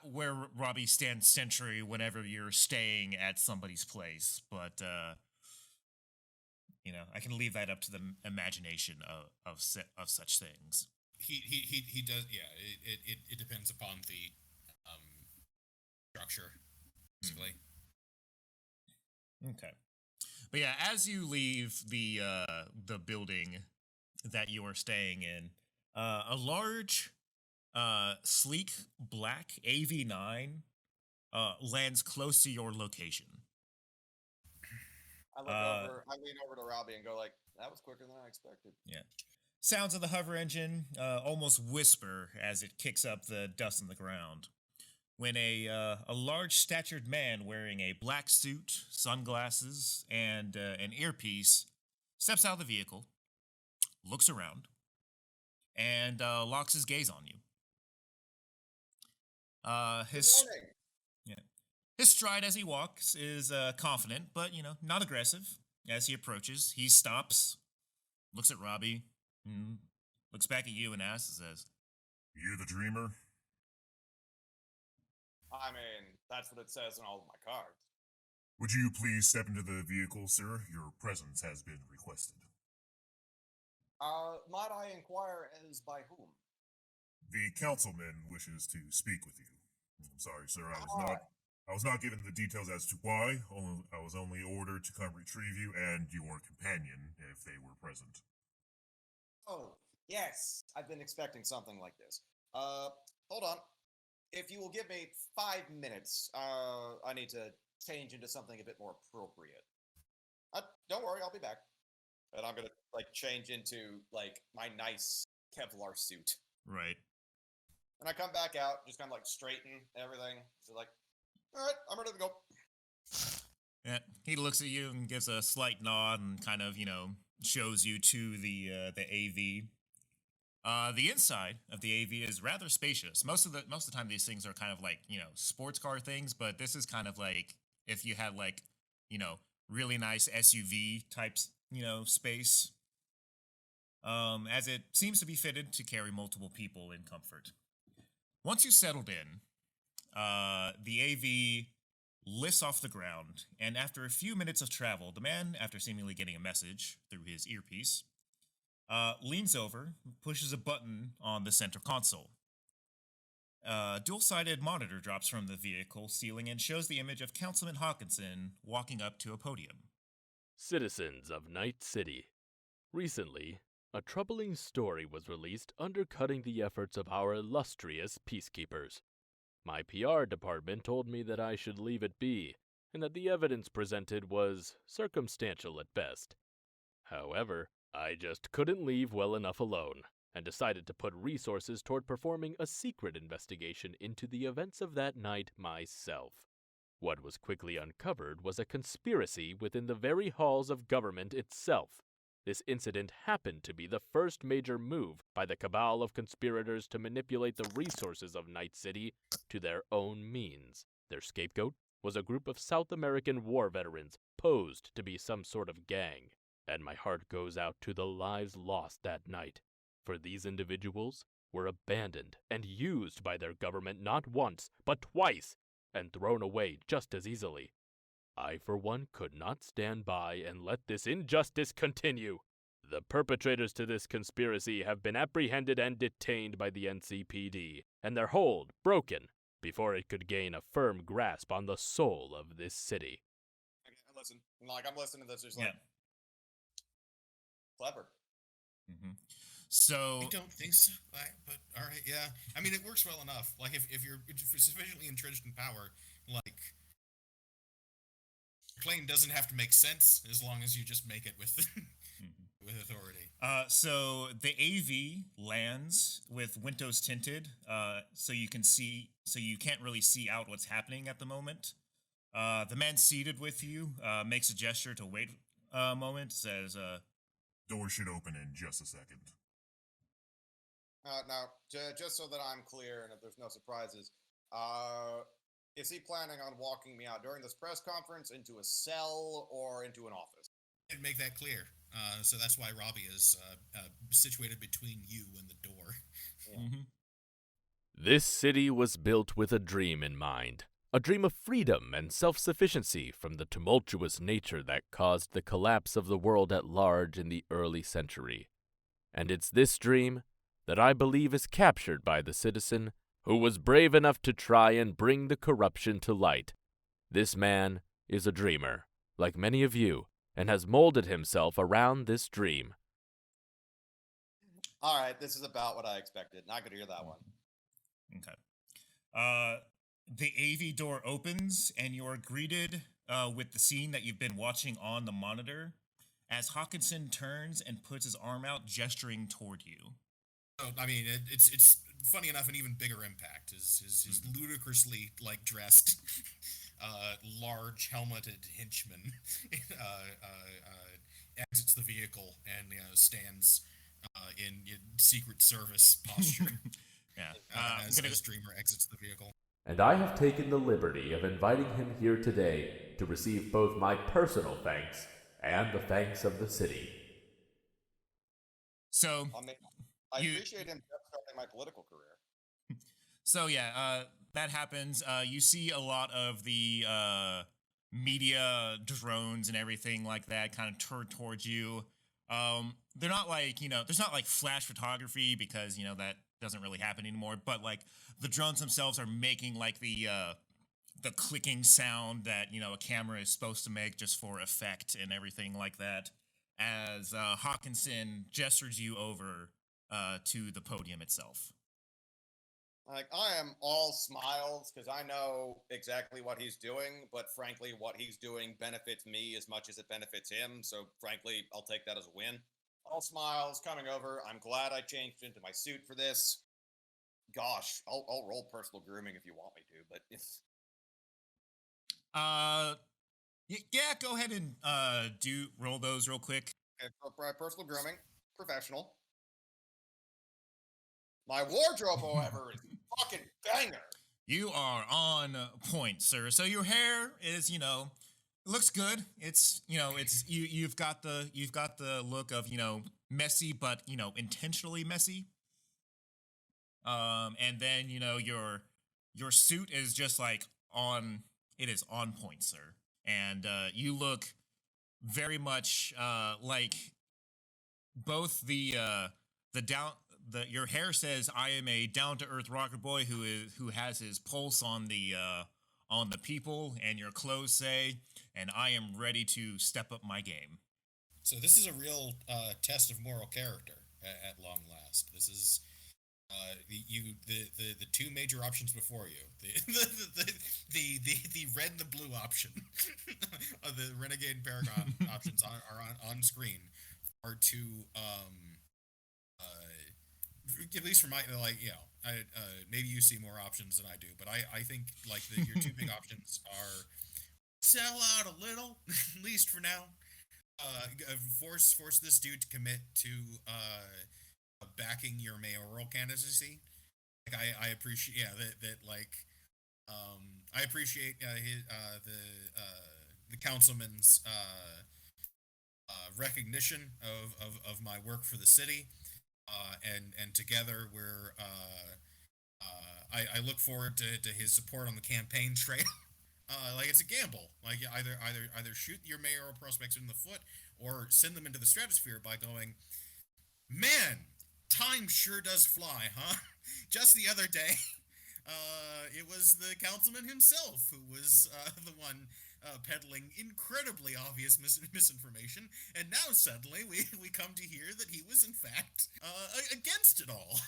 where Robbie stands sentry whenever you're staying at somebody's place, but I can leave that up to the imagination of such things. He does. Yeah, it depends upon the structure, basically. Okay, but yeah, as you leave the building that you are staying in, a large, sleek black AV9 lands close to your location. I lean over to Robbie and go like, that was quicker than I expected. Yeah. Sounds of the hover engine almost whisper as it kicks up the dust on the ground. When a large-statured man wearing a black suit, sunglasses, and an earpiece steps out of the vehicle, looks around, and locks his gaze on you. His Good morning. yeah, his stride as he walks is confident, but not aggressive. As he approaches, he stops, looks at Robbie, looks back at you and asks, and says, "You the dreamer?" I mean, that's what it says on all of my cards. Would you please step into the vehicle, sir? Your presence has been requested. Might I inquire as by whom? The councilman wishes to speak with you. I'm sorry, sir. I was not given the details as to why. I was only ordered to come retrieve you and your companion if they were present. Oh, yes. I've been expecting something like this. Hold on. If you will give me 5 minutes, I need to change into something a bit more appropriate. Don't worry, I'll be back. And I'm gonna change into my nice Kevlar suit. right. And I come back out, just kind of straighten everything. So all right, I'm ready to go. Yeah, he looks at you and gives a slight nod and kind of, shows you to the AV. The inside of the AV is rather spacious. Most of the time, these things are kind of sports car things, but this is kind of like if you had really nice SUV types, space. As it seems to be fitted to carry multiple people in comfort. Once you settled in, the AV lifts off the ground, and after a few minutes of travel, the man, after seemingly getting a message through his earpiece, leans over, pushes a button on the center console. A dual-sided monitor drops from the vehicle ceiling and shows the image of Councilman Haakensen walking up to a podium. Citizens of Night City. Recently, a troubling story was released undercutting the efforts of our illustrious peacekeepers. My PR department told me that I should leave it be, and that the evidence presented was circumstantial at best. However, I just couldn't leave well enough alone, and decided to put resources toward performing a secret investigation into the events of that night myself. What was quickly uncovered was a conspiracy within the very halls of government itself. This incident happened to be the first major move by the cabal of conspirators to manipulate the resources of Night City to their own means. Their scapegoat was a group of South American war veterans posed to be some sort of gang. And my heart goes out to the lives lost that night, for these individuals were abandoned and used by their government not once, but twice, and thrown away just as easily. I, for one, could not stand by and let this injustice continue. The perpetrators to this conspiracy have been apprehended and detained by the NCPD, and their hold broken before it could gain a firm grasp on the soul of this city. Okay, listen. I'm listening to this. There's Yeah. clever. Mm-hmm. So I don't think so, but all right, yeah. I mean, it works well enough. If you're sufficiently entrenched in power, your claim doesn't have to make sense as long as you just make it with with authority. So the AV lands with windows tinted, so you can't really see out what's happening at the moment. The man seated with you makes a gesture to wait a moment, says, Door should open in just a second. Now, just so that I'm clear and if there's no surprises, is he planning on walking me out during this press conference into a cell or into an office? And make that clear. So that's why Robbie is situated between you and the door. Yeah. mm-hmm. This city was built with a dream in mind. A dream of freedom and self-sufficiency from the tumultuous nature that caused the collapse of the world at large in the early century. And it's this dream that I believe is captured by the citizen who was brave enough to try and bring the corruption to light. This man is a dreamer, like many of you, and has molded himself around this dream. All right, this is about what I expected. Not gonna hear that one. Okay. The AV door opens, and you are greeted with the scene that you've been watching on the monitor as Haakensen turns and puts his arm out, gesturing toward you. Oh, I mean, it's funny enough, an even bigger impact is his ludicrously dressed, large helmeted henchman exits the vehicle and stands in Secret Service posture. Yeah, as Dreamer exits the vehicle. And I have taken the liberty of inviting him here today to receive both my personal thanks and the thanks of the city. So, I mean, I appreciate him starting my political career. So yeah, that happens. You see a lot of the media drones and everything like that kind of turn towards you. They're not like, there's not like flash photography because, that doesn't really happen anymore. But like the drones themselves are making like the clicking sound that, a camera is supposed to make just for effect and everything like that. As Haakensen gestures you over to the podium itself. Like, I am all smiles because I know exactly what he's doing, but frankly, what he's doing benefits me as much as it benefits him. So frankly, I'll take that as a win. All smiles coming over. I'm glad I changed into my suit for this. Gosh, I'll roll personal grooming if you want me to, but it's... Yeah, go ahead and roll those real quick. Okay, personal grooming, professional. My wardrobe, however, is fucking banger. You are on point, sir. So your hair is, looks good. It's, you've got the look of, messy, but, intentionally messy. And then, your suit is just like it is on point, sir. And you look very much like both your hair says I am a down-to-earth rocker boy who has his pulse on the people, and your clothes say, and I am ready to step up my game. So this is a real test of moral character at long last. This is the two major options before you, the red and the blue option, the Renegade and Paragon options are on screen, are two at least for my maybe you see more options than I do, but I think your two big options are sell out a little, at least for now. Force this dude to commit to backing your mayoral candidacy. I appreciate I appreciate the councilman's recognition of my work for the city. And together we're I look forward to his support on the campaign trail. It's a gamble. Either shoot your mayoral prospects in the foot or send them into the stratosphere by going, man, time sure does fly, huh? Just the other day, it was the councilman himself who was the one peddling incredibly obvious misinformation, and now suddenly we come to hear that he was in fact against it all.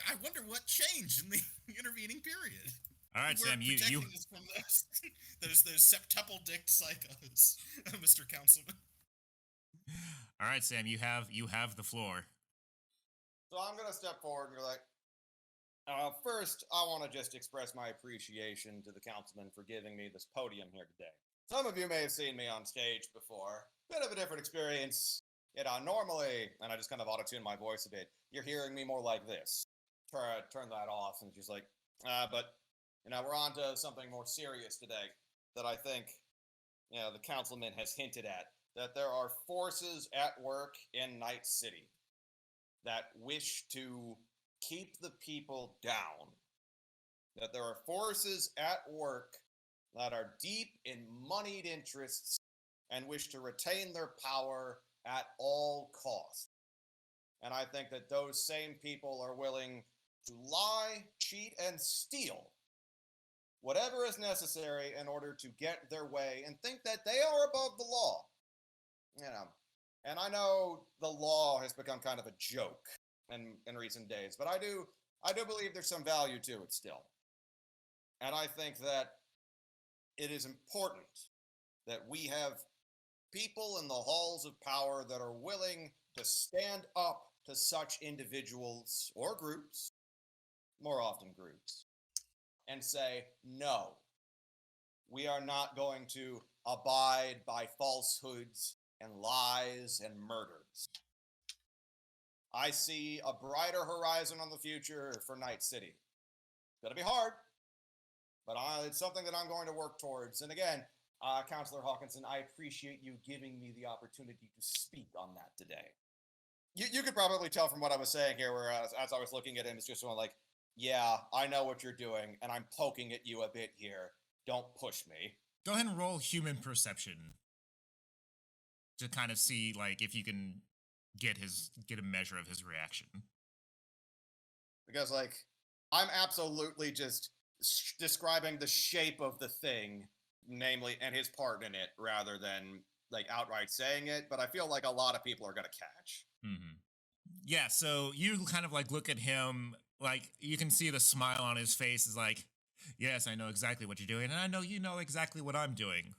I wonder what changed in the intervening period. All right, Sam, you us from those septuple dick psychos, Mr. Councilman. All right, Sam, you have the floor. So I'm gonna step forward and be like, first, I want to just express my appreciation to the councilman for giving me this podium here today. Some of you may have seen me on stage before. Bit of a different experience. Normally, and I just kind of auto-tune my voice a bit, you're hearing me more like this. Turn that off, and she's like, but, we're on to something more serious today that I think, the councilman has hinted at, that there are forces at work in Night City that wish to keep the people down. That there are forces at work that are deep in moneyed interests and wish to retain their power at all costs. And I think that those same people are willing to lie, cheat, and steal whatever is necessary in order to get their way and think that they are above the law. And I know the law has become kind of a joke in recent days, but I do believe there's some value to it still. And I think that it is important that we have people in the halls of power that are willing to stand up to such individuals or groups, more often groups, and say, no, we are not going to abide by falsehoods and lies and murders. I see a brighter horizon on the future for Night City. It's going to be hard, but it's something that I'm going to work towards. And again, Councilor Haakensen, I appreciate you giving me the opportunity to speak on that today. You could probably tell from what I was saying here, where as I was looking at him, it's just like, yeah, I know what you're doing, and I'm poking at you a bit here. Don't push me. Go ahead and roll human perception to kind of see like if you can get a measure of his reaction. Because like I'm absolutely just describing the shape of the thing, namely, and his part in it, rather than like outright saying it. But I feel like a lot of people are gonna catch. Mm-hmm. Yeah, so you kind of like look at him, like you can see the smile on his face is like, yes, I know exactly what you're doing, and I know you know exactly what I'm doing.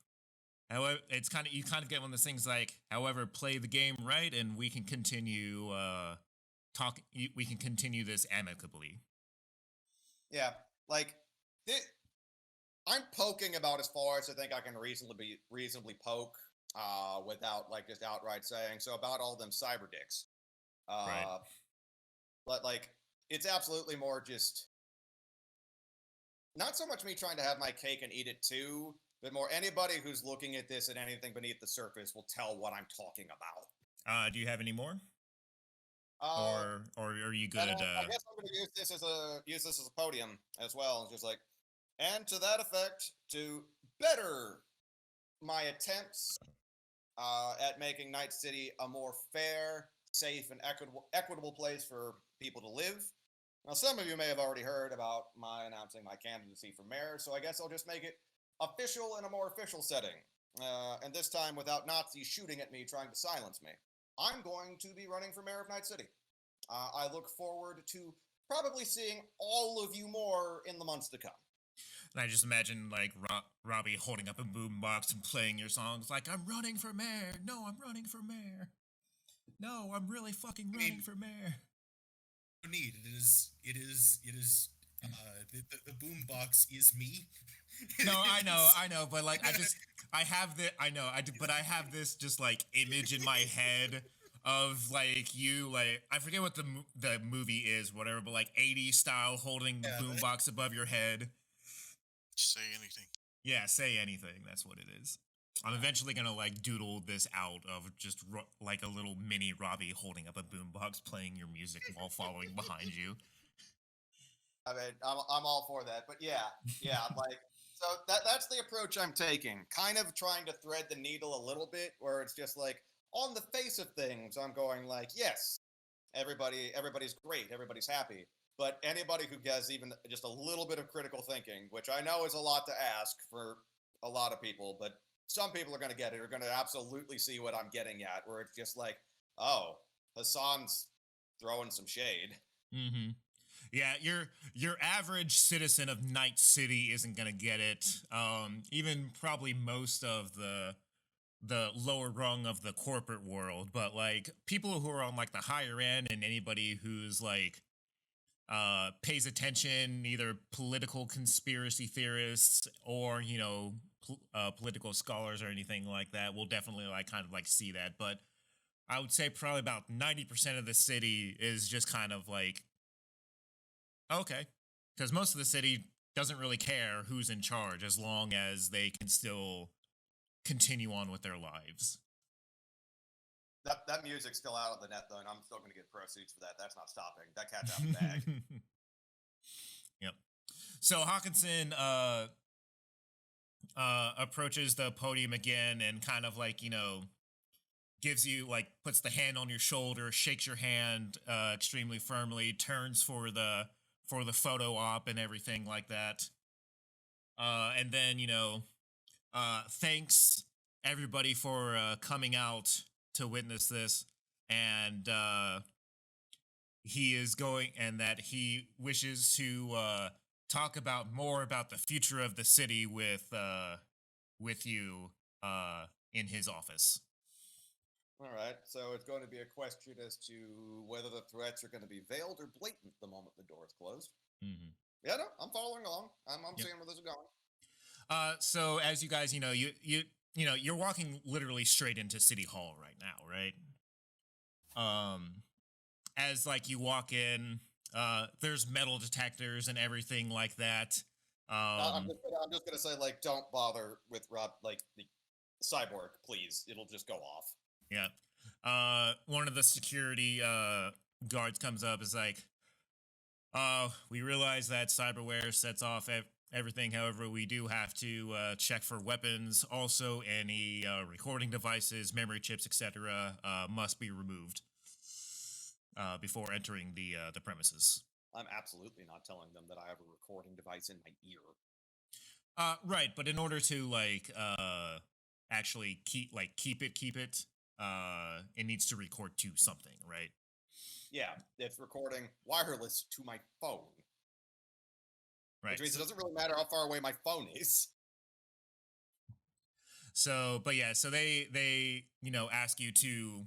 However, it's kind of you kind of get one of those things like, however, play the game right, and we can continue we can continue this amicably. Yeah, like I'm poking about as far as I think I can reasonably poke, without like just outright saying so about all them cyber dicks. Right. But like it's absolutely more just not so much me trying to have my cake and eat it too, but more anybody who's looking at this and anything beneath the surface will tell what I'm talking about. Do you have any more? Or are you good? I guess I'm going to use this as a podium as well. It's just like, and to that effect, to better my attempts at making Night City a more fair, safe, and equitable place for people to live. Now, some of you may have already heard about my announcing my candidacy for mayor, so I guess I'll just make it official in a more official setting. And this time without Nazis shooting at me trying to silence me. I'm going to be running for mayor of Night City. I look forward to probably seeing all of you more in the months to come. And I just imagine like Robbie holding up a boombox and playing your songs like, I'm running for mayor. No, I'm running for mayor. No, I'm really fucking running for mayor. No need. It is. The boombox is me. No, I know, but like I have this just like image in my head of like you, like I forget what the movie is, whatever, but like 80s style holding the boombox above your head. Say anything. Yeah, say anything. That's what it is. I'm eventually gonna like doodle this out of just like a little mini Robbie holding up a boombox playing your music while following behind you. I mean, I'm all for that, but yeah, I'm like, so that's the approach I'm taking. Kind of trying to thread the needle a little bit, where it's just like on the face of things, I'm going like, yes, everybody's great, everybody's happy, but anybody who has even just a little bit of critical thinking, which I know is a lot to ask for a lot of people, but some people are going to get it, are going to absolutely see what I'm getting at, where it's just like, oh, Hassan's throwing some shade. Mm-hmm. Yeah, your average citizen of Night City isn't gonna get it. Even probably most of the lower rung of the corporate world, but like people who are on like the higher end and anybody who's like pays attention, either political conspiracy theorists or political scholars or anything like that, will definitely like kind of like see that. But I would say probably about 90% of the city is just kind of like, okay, because most of the city doesn't really care who's in charge as long as they can still continue on with their lives. That music's still out of the net though, and I'm still going to get proceeds for that. That's not stopping. That cat's out of the bag. Yep. So Haakensen approaches the podium again and kind of like, gives you like, puts the hand on your shoulder, shakes your hand extremely firmly, turns for the photo op and everything like that. And then, thanks everybody for coming out to witness this. And he is going, and that he wishes to talk about more about the future of the city with with you in his office. All right, so it's going to be a question as to whether the threats are going to be veiled or blatant the moment the door is closed. Mm-hmm. Yeah, no, I'm following along. I'm Yep. seeing where this is going. So as you guys, you're walking literally straight into City Hall right now, right? As like you walk in, there's metal detectors and everything like that. I'm just gonna say, like, don't bother with Rob, like the cyborg, please. It'll just go off. Yeah. One of the security guards comes up, is like, we realize that cyberware sets off everything. However, we do have to check for weapons. Also, any recording devices, memory chips, etc., must be removed before entering the premises. I'm absolutely not telling them that I have a recording device in my ear. Right, but in order to actually keep it, it needs to record to something, right? Yeah, it's recording wireless to my phone. Right. Which means it doesn't really matter how far away my phone is. So, but yeah, so they ask you to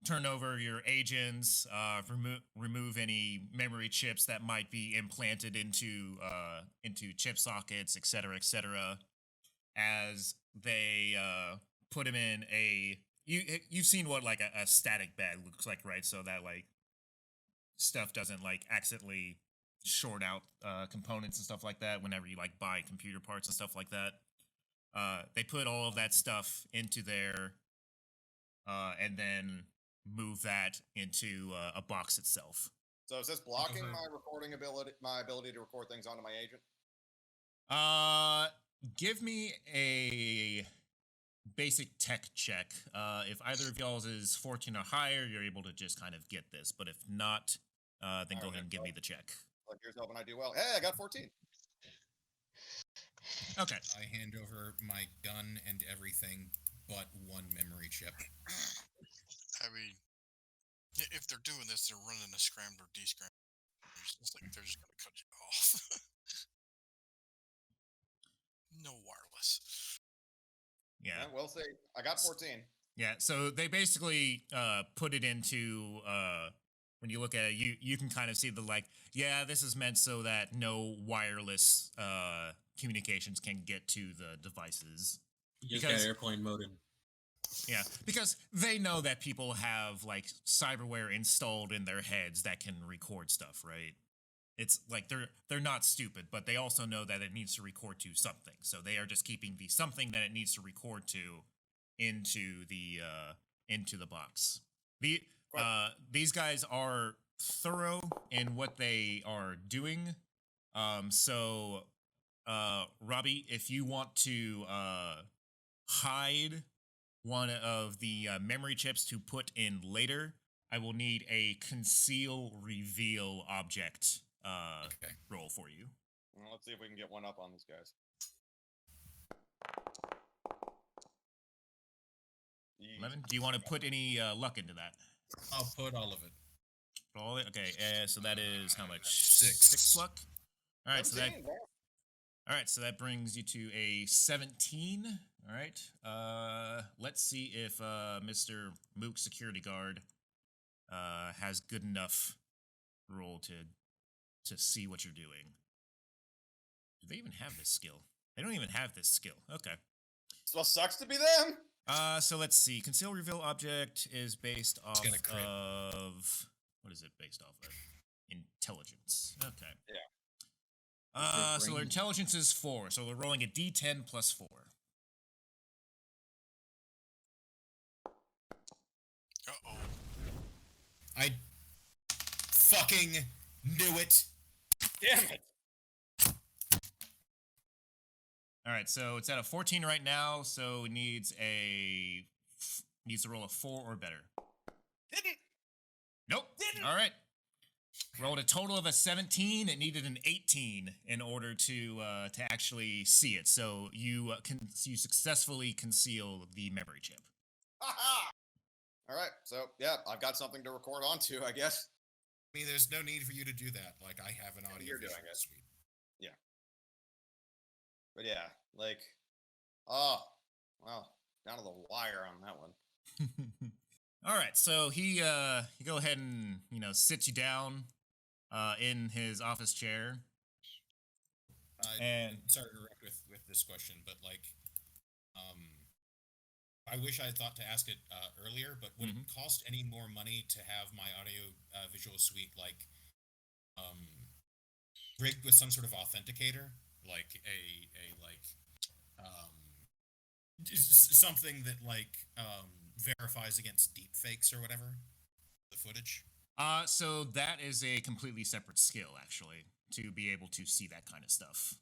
turn over your agents, remove any memory chips that might be implanted into chip sockets, etc., as they put them in a you've seen what like a static bag looks like, right? So that like stuff doesn't like accidentally short out components and stuff like that whenever you like buy computer parts and stuff like that. They put all of that stuff into there and then move that into a box itself. So is this blocking my ability to record things onto my agent? Give me a basic tech check. If either of y'all's is 14 or higher, you're able to just kind of get this. But if not, then go ahead and give me the check. Like, here's hoping I do well. Hey, I got 14. Okay. I hand over my gun and everything but one memory chip. I mean, if they're doing this, they're running a scrambler, descrambler. It's like they're just going to cut you off. No wireless. Yeah. We'll see. I got 14. Yeah, so they basically put it into when you look at it, you can kind of see the like, yeah, this is meant so that no wireless communications can get to the devices. You just got airplane mode in. Yeah, because they know that people have like cyberware installed in their heads that can record stuff, right? It's like they're not stupid, but they also know that it needs to record to something. So they are just keeping the something that it needs to record to into the box. These guys are thorough in what they are doing. So Robbie, if you want to hide one of the memory chips to put in later, I will need a conceal reveal object roll for you. Well, let's see if we can get one up on these guys. 11. Do you want to put any luck into that? I'll put all of it. All of it? Okay, so that is how much? 6. 6 luck? All right, 17, so that brings you to a 17. All right. Let's see if Mr. Mook Security Guard has good enough roll to see what you're doing. Do they even have this skill? They don't even have this skill. Okay. So sucks to be them. So let's see. Conceal reveal object is based off of what is it based off of? Intelligence. Okay. Yeah. So their intelligence is 4. So we're rolling a D10 plus 4. Uh-oh. I fucking knew it. Damn it. All right, so it's at a 14 right now, so it needs to roll a 4 or better. Didn't. Nope. Didn't. All right. Rolled a total of a 17. It needed an 18 in order to actually see it. So you successfully conceal the memory chip. Ha-ha! All right, so yeah, I've got something to record onto, I guess. I mean, there's no need for you to do that. Like, I have an audio. You're doing it. Suite. Yeah. But yeah, like, Oh, well, down to the wire on that one. All right, so he go ahead and sits you down in his office chair. And sorry to interrupt with this question, but like, I wish I had thought to ask it earlier. But would it cost any more money to have my audio visual suite rigged with some sort of authenticator, like something that verifies against deep fakes or whatever the footage? So that is a completely separate skill, actually, to be able to see that kind of stuff.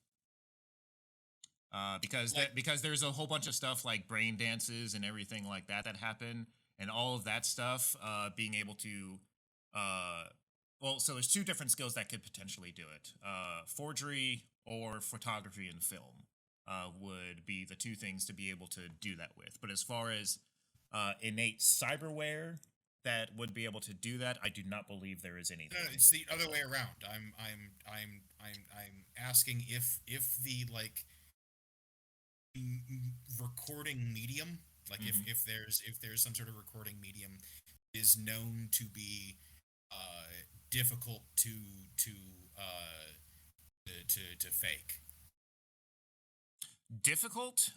Because there's a whole bunch of stuff like brain dances and everything like that happen, and all of that stuff, being able to, so there's two different skills that could potentially do it. Forgery or photography and film would be the two things to be able to do that with. But as far as innate cyberware that would be able to do that, I do not believe there is anything. No, it's the other way around. I'm asking if the recording medium, if there's some sort of recording medium, is known to be difficult to fake. Difficult?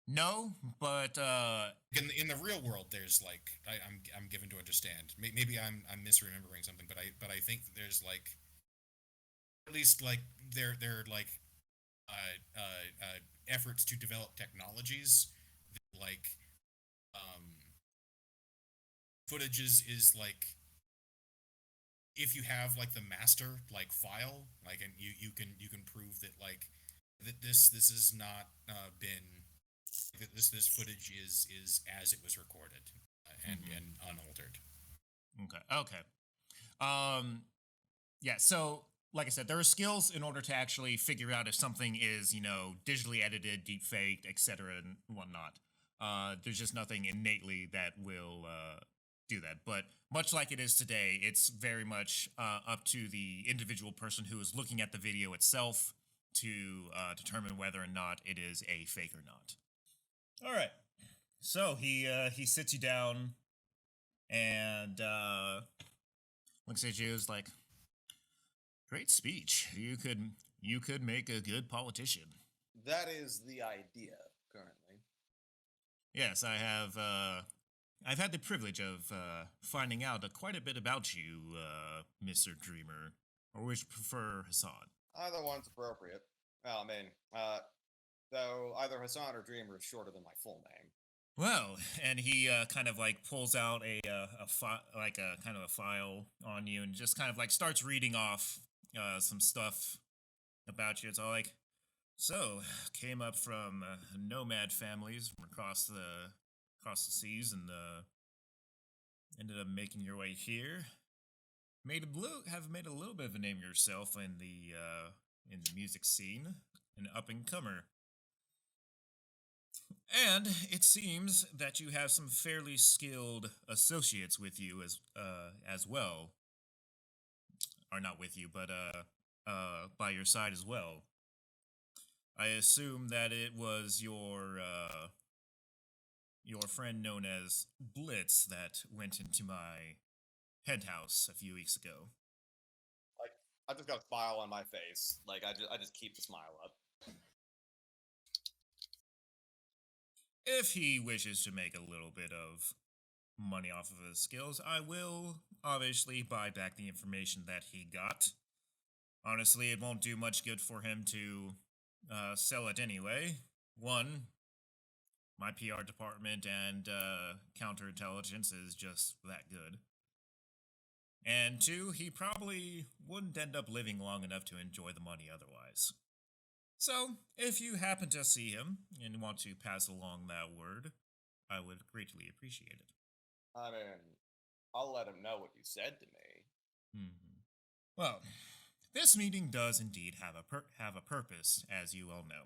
No, but in the real world, there's I'm given to understand. Maybe I'm misremembering something, but I think that there's at least they're efforts to develop technologies that footage is if you have the master file, and you can prove that that this has not been this footage is as it was recorded and unaltered. Okay. Yeah, so like I said, there are skills in order to actually figure out if something is, digitally edited, deep faked, etc. and whatnot. There's just nothing innately that will do that. But much like it is today, it's very much up to the individual person who is looking at the video itself to determine whether or not it is a fake or not. All right. So he sits you down and looks at you as like, great speech. You could make a good politician. That is the idea currently. Yes, I have. I've had the privilege of finding out quite a bit about you, Mr. Dreamer. Or would you prefer Hassan? Either one's appropriate. Well, I mean, though either Hassan or Dreamer is shorter than my full name. Well, and he kind of pulls out a kind of a file on you and just kind of starts reading off some stuff about you. It's all so came up from nomad families from across the seas and ended up making your way here. Have made a little bit of a name yourself in the music scene, an up and comer. And it seems that you have some fairly skilled associates with you as well. Or not with you, but by your side as well. I assume that it was your friend known as Blitz that went into my penthouse a few weeks ago. I just got a smile on my face. I just keep the smile up. If he wishes to make a little bit of money off of his skills, I will obviously buy back the information that he got. Honestly, it won't do much good for him to sell it anyway. One, my PR department and counterintelligence is just that good. And two, he probably wouldn't end up living long enough to enjoy the money otherwise. So, if you happen to see him and want to pass along that word, I would greatly appreciate it. I mean, I'll let him know what you said to me. Well, this meeting does indeed have a purpose, as you well know.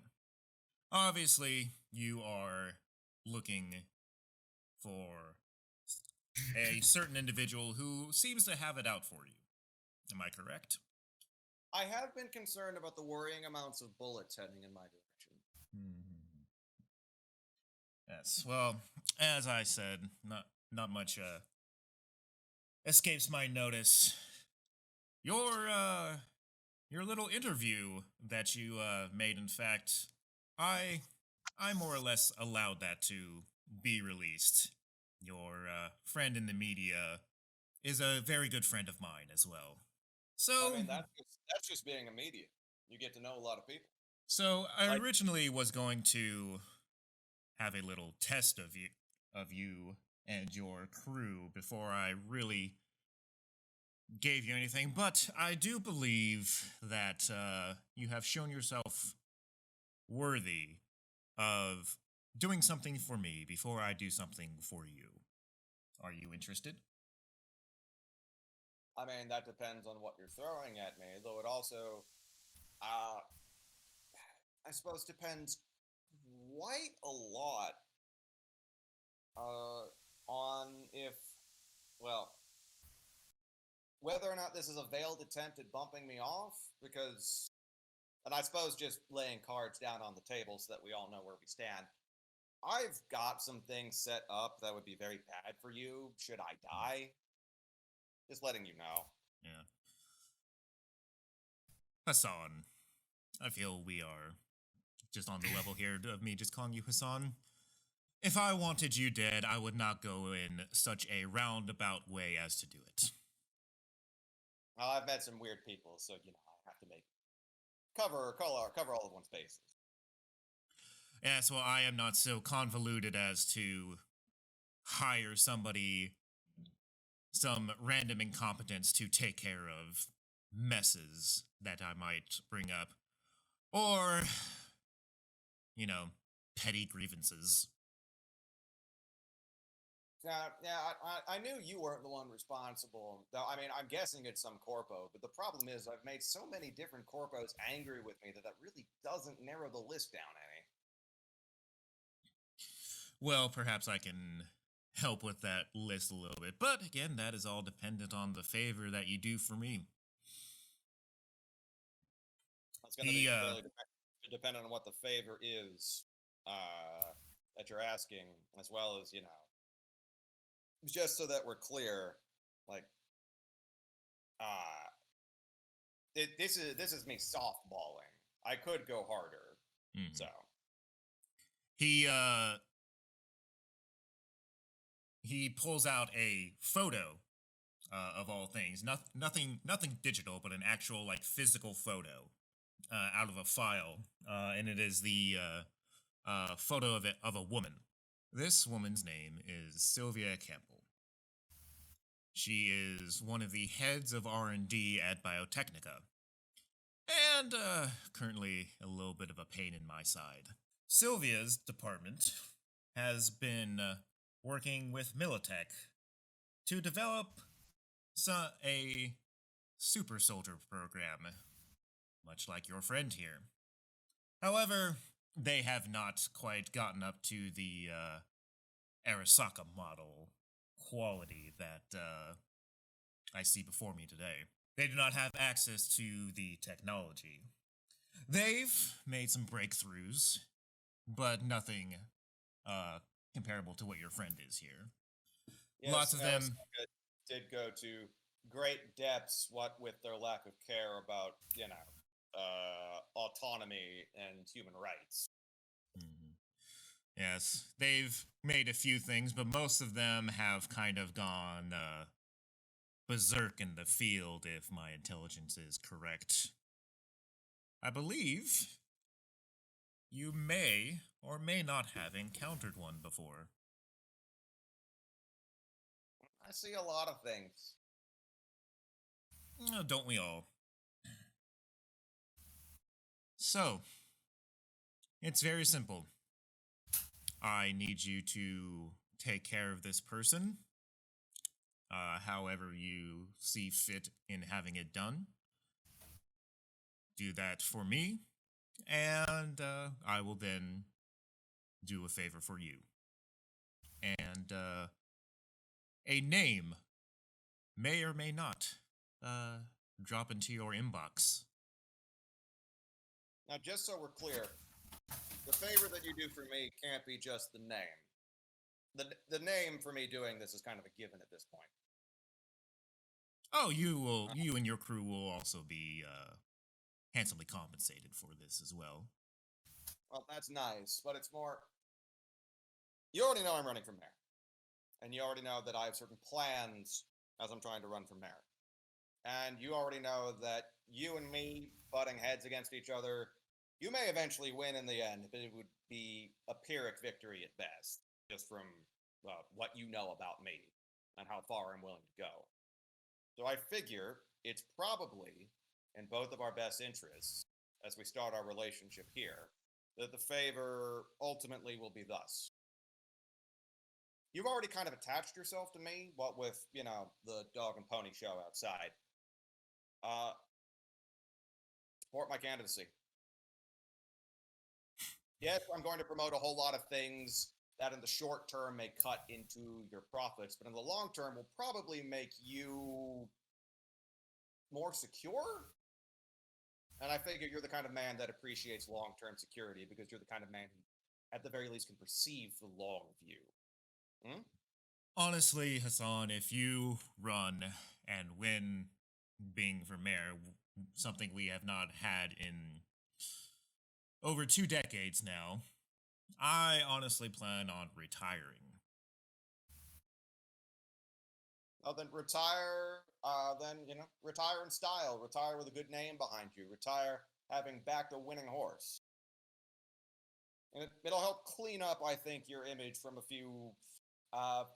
Obviously, you are looking for a certain individual who seems to have it out for you. Am I correct? I have been concerned about the worrying amounts of bullets heading in my direction. Yes. Well, as I said, not much escapes my notice. Your little interview that you made, in fact, I more or less allowed that to be released. Your friend in the media is a very good friend of mine as well. So I mean, that's just being a medium. You get to know a lot of people. so I Like- originally was going to have a little test of you and your crew before I really gave you anything, but I do believe that you have shown yourself worthy of doing something for me before I do something for you. Are you interested? I mean, that depends on what you're throwing at me, though it also, I suppose, depends quite a lot on if, well, whether or not this is a veiled attempt at bumping me off, because, and I suppose just laying cards down on the table so that we all know where we stand. I've got some things set up that would be very bad for you should I die. Just letting you know. Yeah. Hassan, I feel we are just on the level here of me just calling you Hassan. If I wanted you dead, I would not go in such a roundabout way as to do it. Well, I've met some weird people, so you know I have to make cover all of one's bases. Yes, well, I am not so convoluted as to hire somebody, some random incompetence to take care of messes that I might bring up. Or, you know, petty grievances. Yeah, I knew you weren't the one responsible. Though, I mean, I'm guessing it's some corpo, but the problem is I've made so many different corpos angry with me that really doesn't narrow the list down any. Well, perhaps I can help with that list a little bit. But again, that is all dependent on the favor that you do for me. It's going to be really dependent on what the favor is that you're asking, as well as, you know, just so that we're clear, like, this is me softballing. I could go harder, so he pulls out a photo of all things, nothing digital, but an actual like physical photo out of a file, and it is the photo of a woman. This woman's name is Sylvia Campbell. She is one of the heads of R&D at Biotechnica, and currently a little bit of a pain in my side. Sylvia's department has been working with Militech to develop a super soldier program, much like your friend here. However, they have not quite gotten up to the Arasaka model quality that I see before me today. They do not have access to the technology. They've made some breakthroughs, but nothing comparable to what your friend is here. yes, Lots of them did go to great depths, what with their lack of care about, you know, autonomy and human rights. Mhm. Yes, they've made a few things, but most of them have kind of gone berserk in the field, if my intelligence is correct. I believe you may or may not have encountered one before. I see a lot of things. Don't we all? So, it's very simple. I need you to take care of this person, however you see fit in having it done. Do that for me, and I will then do a favor for you. And a name may or may not drop into your inbox. Now, just so we're clear, The favor that you do for me can't be just the name. The name for me doing this is kind of a given at this point. Oh, you and your crew will also be handsomely compensated for this as well. Well, that's nice, but it's more. You already know I'm running for mayor, and you already know that I have certain plans as I'm trying to run for mayor, and you already know that you and me butting heads against each other, you may eventually win in the end, but it would be a Pyrrhic victory at best, just from what you know about me and how far I'm willing to go. So I figure it's probably in both of our best interests, as we start our relationship here, that the favor ultimately will be thus. You've already kind of attached yourself to me, what with, the dog and pony show outside. Support my candidacy. Yes, I'm going to promote a whole lot of things that in the short term may cut into your profits, but in the long term will probably make you more secure. And I figure you're the kind of man that appreciates long-term security because you're the kind of man who, at the very least, can perceive the long view. Honestly, Hassan, if you run and win being for mayor, something we have not had in over 2 decades now, I honestly plan on retiring. Oh, then retire. Retire in style. Retire with a good name behind you. Retire having backed a winning horse. And it'll help clean up, I think, your image from a few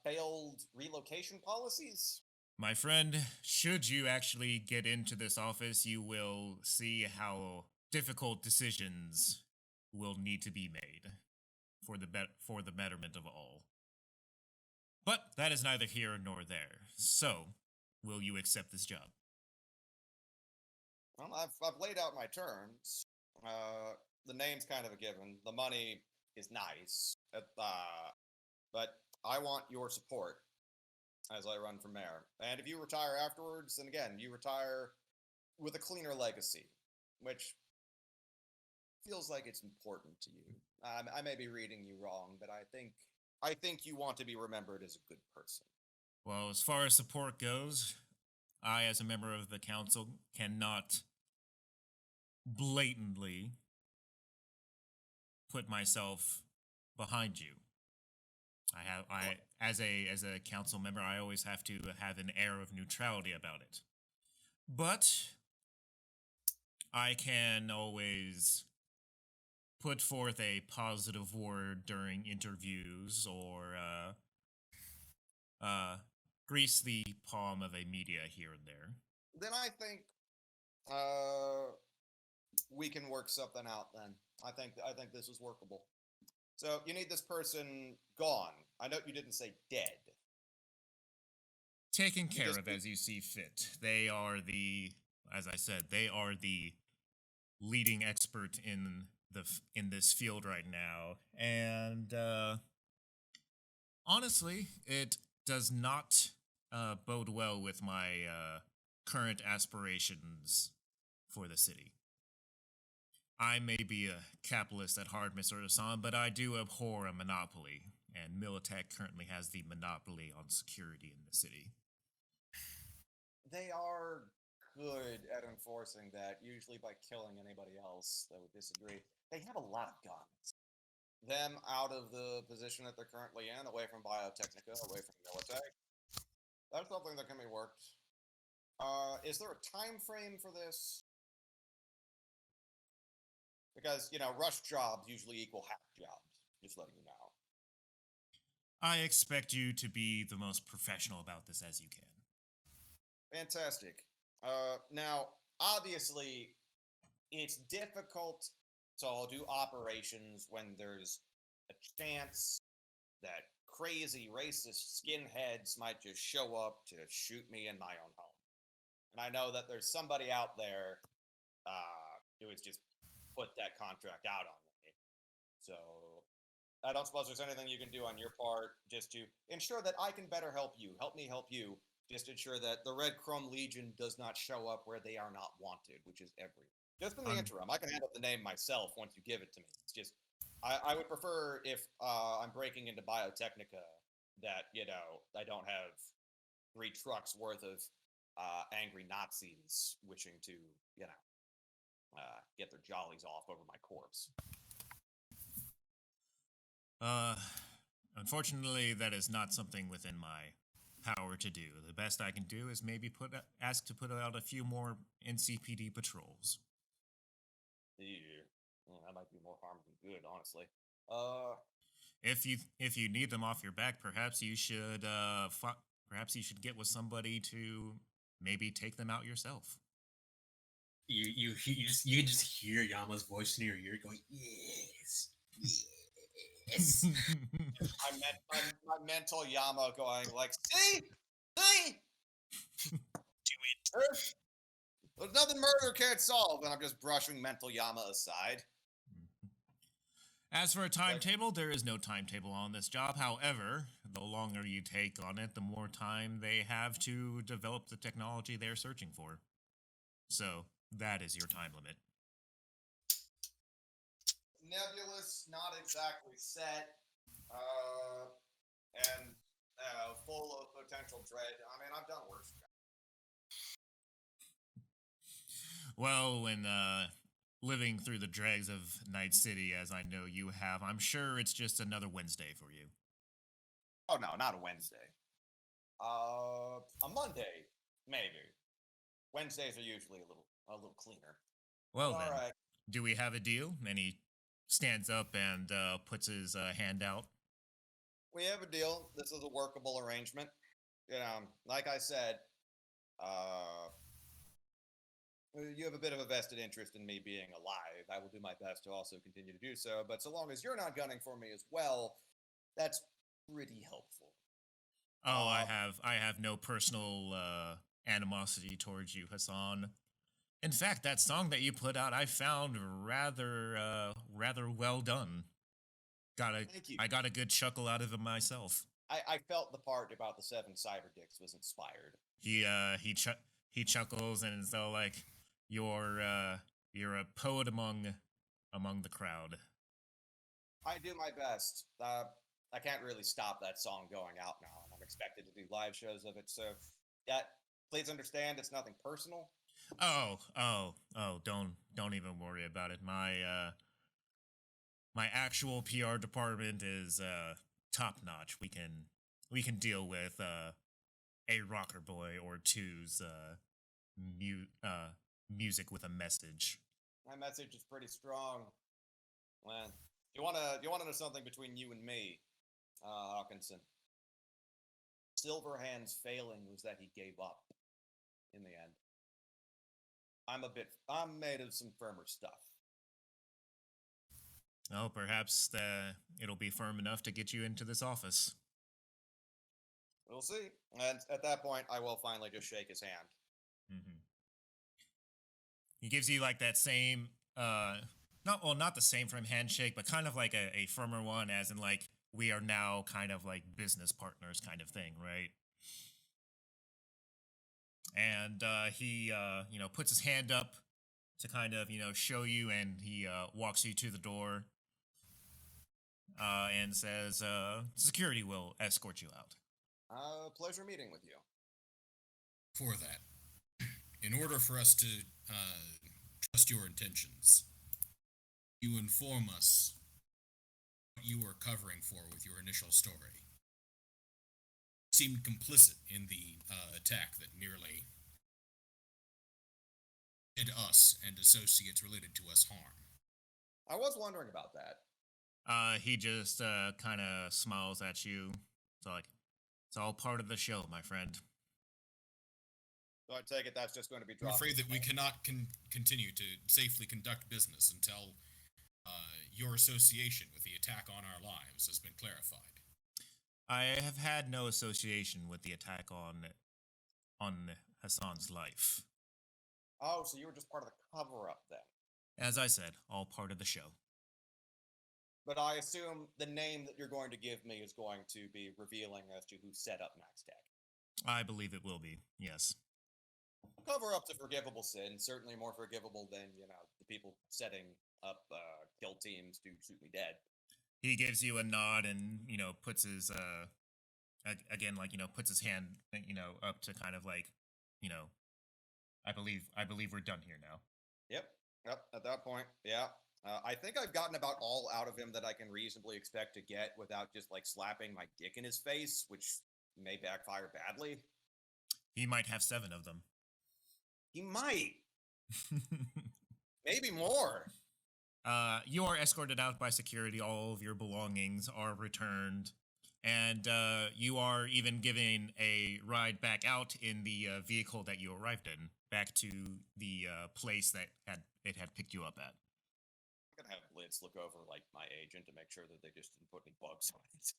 failed relocation policies. My friend, should you actually get into this office, you will see how difficult decisions will need to be made for the betterment of all. But that is neither here nor there. So, will you accept this job? Well, I've laid out my terms. The name's kind of a given. The money is nice, but I want your support as I run for mayor. And if you retire afterwards, then again, you retire with a cleaner legacy, which feels like it's important to you. I may be reading you wrong, but I think you want to be remembered as a good person. Well, as far as support goes, I, as a member of the council, cannot blatantly put myself behind you. As a council member, I always have to have an air of neutrality about it. But I can always put forth a positive word during interviews or grease the palm of a media here and there. Then I think we can work something out then. I think this is workable. So you need this person gone. I know you didn't say dead. Taken care of as you see fit. They are as I said, they are the leading expert in this field right now. And honestly, it does not bode well with my current aspirations for the city. I may be a capitalist at heart, Mr. Hassan, but I do abhor a monopoly, and Militech currently has the monopoly on security in the city. They are good at enforcing that, usually by killing anybody else that would disagree. They have a lot of guns. Them out of the position that they're currently in, away from Biotechnica, away from Militech. That's something that can be worked. Is there a time frame for this? Because, rush jobs usually equal half jobs, just letting you know. I expect you to be the most professional about this as you can. Fantastic. Now, obviously, it's difficult to do operations when there's a chance that crazy racist skinheads might just show up to shoot me in my own home. And I know that there's somebody out there who has just put that contract out on me. So I don't suppose there's anything you can do on your part just to ensure that I can better help you. Help me help you. Just ensure that the Red Chrome Legion does not show up where they are not wanted, which is everywhere. Just in the interim, I can handle the name myself once you give it to me. It's just I would prefer if I'm breaking into Biotechnica that, I don't have 3 trucks worth of angry Nazis wishing to, get their jollies off over my corpse. Unfortunately, that is not something within my power to do. The best I can do is maybe ask to put out a few more NCPD patrols. Yeah, that might be more harm than good, honestly. If you need them off your back, perhaps you should get with somebody to maybe take them out yourself. You can just hear Yama's voice in your ear going, yes, yes. my mental Yama going like, see, Do it. there's nothing murder can't solve, and I'm just brushing mental Yama aside. As for a timetable, there is no timetable on this job. However, the longer you take on it, the more time they have to develop the technology they're searching for. So, that is your time limit. Nebulous, not exactly set, and full of potential dread. I mean, I've done worse. Well, when living through the dregs of Night City, as I know you have, I'm sure it's just another Wednesday for you. Oh no, not a Wednesday. A Monday, maybe. Wednesdays are usually a little cleaner. Well All then, right. do we have a deal? And he stands up and puts his hand out. We have a deal. This is a workable arrangement. Like I said, you have a bit of a vested interest in me being alive. I will do my best to also continue to do so, but so long as you're not gunning for me as well, that's pretty helpful. Oh, I have no personal animosity towards you, Hassan. In fact, that song that you put out, I found rather well done. Thank you. I got a good chuckle out of it myself. I felt the part about the 7 cyber dicks was inspired. He chuckles and is all like, you're a poet among the crowd. I do my best. I can't really stop that song going out now, and I'm expected to do live shows of it. So, yeah, please understand it's nothing personal. Oh, don't even worry about it. My actual PR department is top notch. We can deal with a rocker boy or two's music with a message. My message is pretty strong. Man, you wanna know something between you and me, Haakensen? Silverhand's failing was that he gave up in the end. I'm made of some firmer stuff. Oh, perhaps it'll be firm enough to get you into this office. We'll see. And at that point, I will finally just shake his hand. Mm-hmm. He gives you like that same, not the same firm handshake, but kind of like a firmer one, as in like, we are now kind of like business partners kind of thing, right? And he, puts his hand up to kind of, show you, and he walks you to the door and says, security will escort you out. Pleasure meeting with you. For that, in order for us to trust your intentions, you inform us what you were covering for with your initial story. You seemed complicit in the attack that nearly did us and associates related to us harm. I was wondering about that. He just kind of smiles at you. It's like, it's all part of the show, my friend. So I take it that's just going to be I'm dropped. afraid that we cannot continue to safely conduct business until your association with the attack on our lives has been clarified. I have had no association with the attack on Hassan's life. Oh, so you were just part of the cover-up then? As I said, all part of the show. But I assume the name that you're going to give me is going to be revealing as to who set up Max Tech. I believe it will be, yes. Cover-up's a forgivable sin, certainly more forgivable than, the people setting up kill teams to shoot me dead. He gives you a nod and, puts his, again, puts his hand, up to kind of like, I believe we're done here now. Yep. At that point, yeah. I think I've gotten about all out of him that I can reasonably expect to get without just like slapping my dick in his face, which may backfire badly. He might have 7 of them. He might. Maybe more. You are escorted out by security. All of your belongings are returned. And you are even given a ride back out in the vehicle that you arrived in, back to the place that it had picked you up at. I'm gonna have Blitz look over like my agent to make sure that they just didn't put any bugs on it.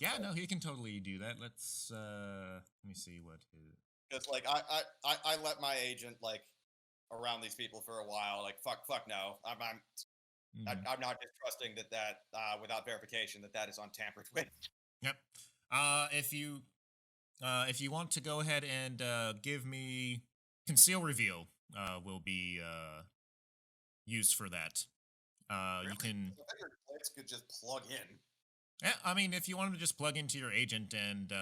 Yeah, no, he can totally do that. Let's let me see what his. Because like I let my agent like around these people for a while. Like fuck no, I'm not just trusting that without verification that is untampered with. Yep. If you want to go ahead and give me conceal reveal, will be used for that. Really? You can. I figured Blitz could just plug in. Yeah, I mean, if you wanted to just plug into your agent and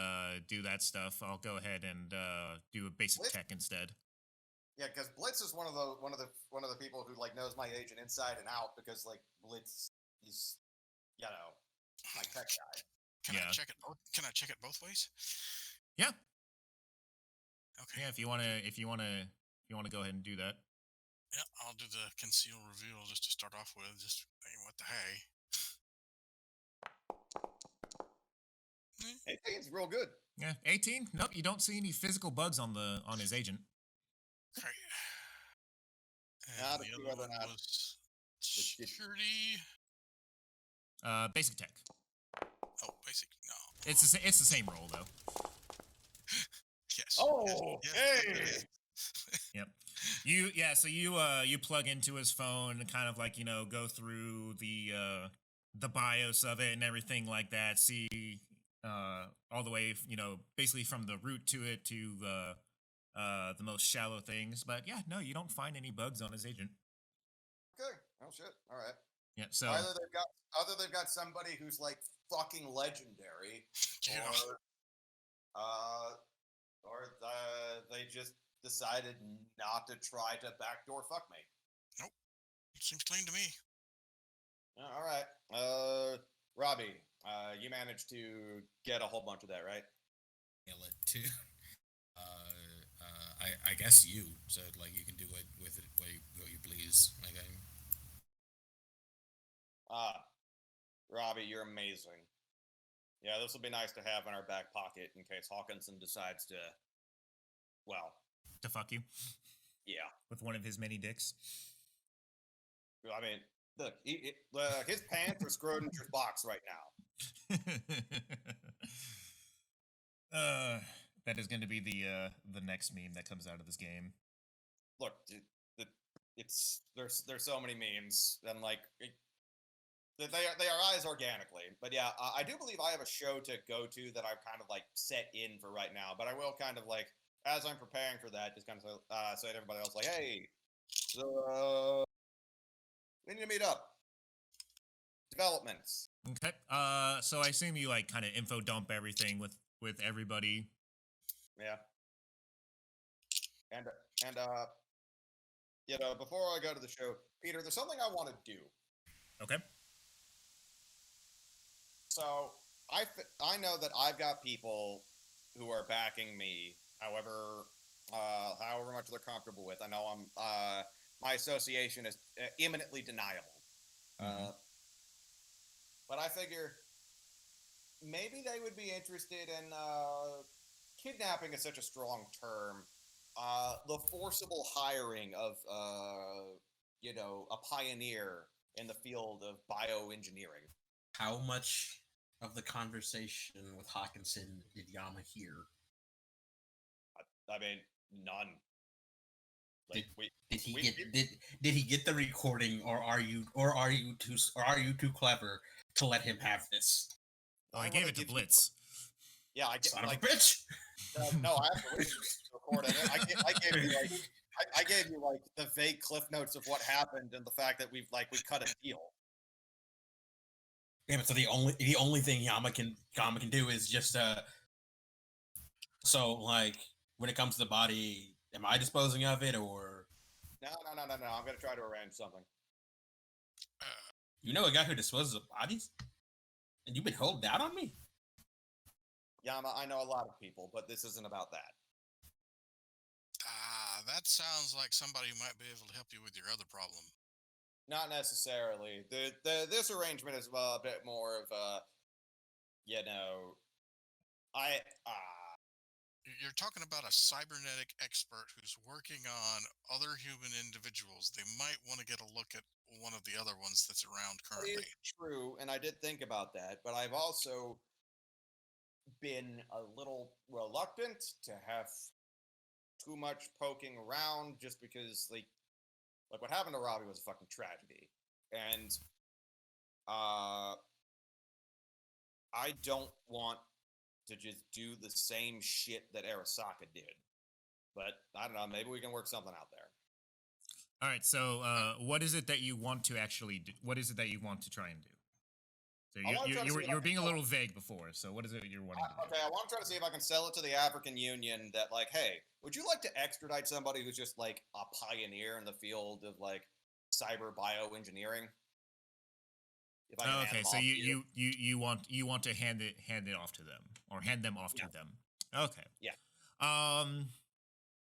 do that stuff, I'll go ahead and do a basic Blitz? tech instead. Yeah, because Blitz is one of the people who like knows my agent inside and out because like Blitz, he's my tech guy. Can I check it both ways? Yeah. Okay. Yeah, if you wanna go ahead and do that. Yeah, I'll do the conceal reveal just to start off with. Just what the hey. 18's real good. Yeah, 18. Nope, you don't see any physical bugs on his agent. Okay. Not And a the few other other one not- was security. Basic tech. Oh, basic. No. It's the same role though. Yes. Oh, yes, hey. Yep. So you plug into his phone and kind of like go through the BIOS of it and everything like that. See all the way basically from the root to it to the most shallow things. But yeah, no, you don't find any bugs on his agent. Okay. Oh shit. All right. Yeah. So Either they've got somebody who's like fucking legendary, Yeah. or they just decided not to try to backdoor fuck me. Seems clean to me. All right. Robbie, you managed to get a whole bunch of that, right? Nail it too. I guess you. So like you can do it with it what you please. Like Robbie, you're amazing. Yeah, this will be nice to have in our back pocket in case Haakensen decides to, to fuck you yeah. with one of his many dicks. I mean, look, his pants are Schrodinger's box right now. That is going to be the next meme that comes out of this game. Look, there's so many memes and like they arise organically. But yeah, I do believe I have a show to go to that I've kind of like set in for right now. But I will kind of like as I'm preparing for that, just kind of say to everybody else like, hey, so we need to meet up. Developments. Okay. So I assume you like kind of info dump everything with everybody. Yeah. And before I go to the show, Peter, there's something I want to do. Okay. So I know that I've got people who are backing me, however much they're comfortable with. I know my association is imminently deniable. But I figure maybe they would be interested in kidnapping is such a strong term. The forcible hiring of a pioneer in the field of bioengineering. How much of the conversation with Haakensen did Yama hear? I mean, none. Like, Did he get the recording, or are you too clever to let him have this? Oh, I gave it to Blitz. Yeah, I get Son of like a bitch. no, I have to record it. I gave you like I gave you like the vague cliff notes of what happened and the fact that we cut a deal. Damn it! So the only thing Yama can do is just So like when it comes to the body, am I disposing of it or? No. I'm gonna try to arrange something. You know a guy who disposes of bodies, and you've been holding out on me. Yama, I know a lot of people, but this isn't about that. That sounds like somebody who might be able to help you with your other problem. Not necessarily. This arrangement is a bit more of a, You're talking about a cybernetic expert who's working on other human individuals. They might want to get a look at one of the other ones that's around currently. It is true, and I did think about that, but I've also been a little reluctant to have too much poking around just because like what happened to Robbie was a fucking tragedy. And I don't want to just do the same shit that Arasaka did. But I don't know, maybe we can work something out there. All right, so what is it that you want to actually do? What is it that you want to try and do? So you were being a little vague before, so what is it you're wanting to do? Okay, I want to try to see if I can sell it to the African Union that, like, hey, would you like to extradite somebody who's just, like, a pioneer in the field of, like, cyber bioengineering? Okay, so you want to hand it off to them, or hand them off to them. Okay. Yeah.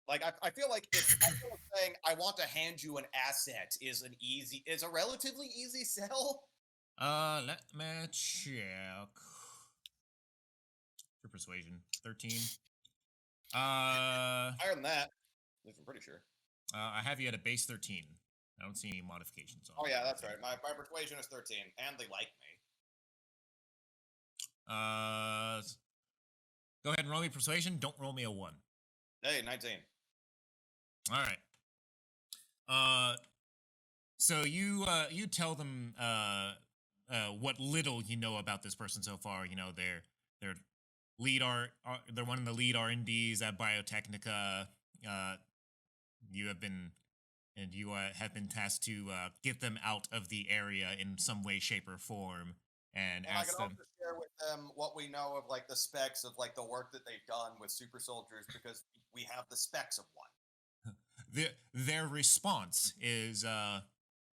Like, I feel like saying I want to hand you an asset is a relatively easy sell. Let me check. Your persuasion, 13. Higher than that, at least I'm pretty sure. I have you at a base 13. I don't see any modifications on. Oh yeah, that's right. My persuasion is 13, and they like me. Go ahead and roll me persuasion. Don't roll me a 1. Hey, 19. All right. So you tell them what little you know about this person so far. You know, they're they're one of the lead R&Ds at Biotechnica. You have been tasked to get them out of the area in some way, shape, or form, and I ask can them. also share with them what we know of like the specs of like the work that they've done with super soldiers because we have the specs of one. Their response is,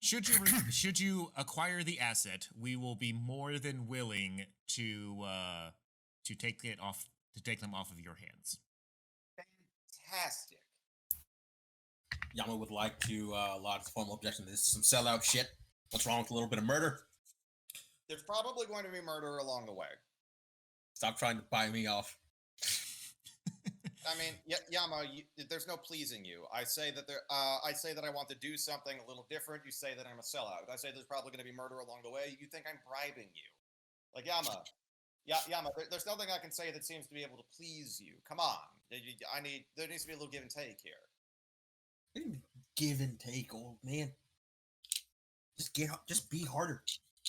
should you acquire the asset, we will be more than willing to take them off of your hands. Fantastic. Yama would like to lodge a formal objection. This is some sellout shit. What's wrong with a little bit of murder? There's probably going to be murder along the way. Stop trying to buy me off. I mean, Yama, there's no pleasing you. I say that I want to do something a little different. You say that I'm a sellout. I say there's probably going to be murder along the way. You think I'm bribing you. Like, Yama, there's nothing I can say that seems to be able to please you. Come on. There needs to be a little give and take here. Give and take, old man. Just be harder,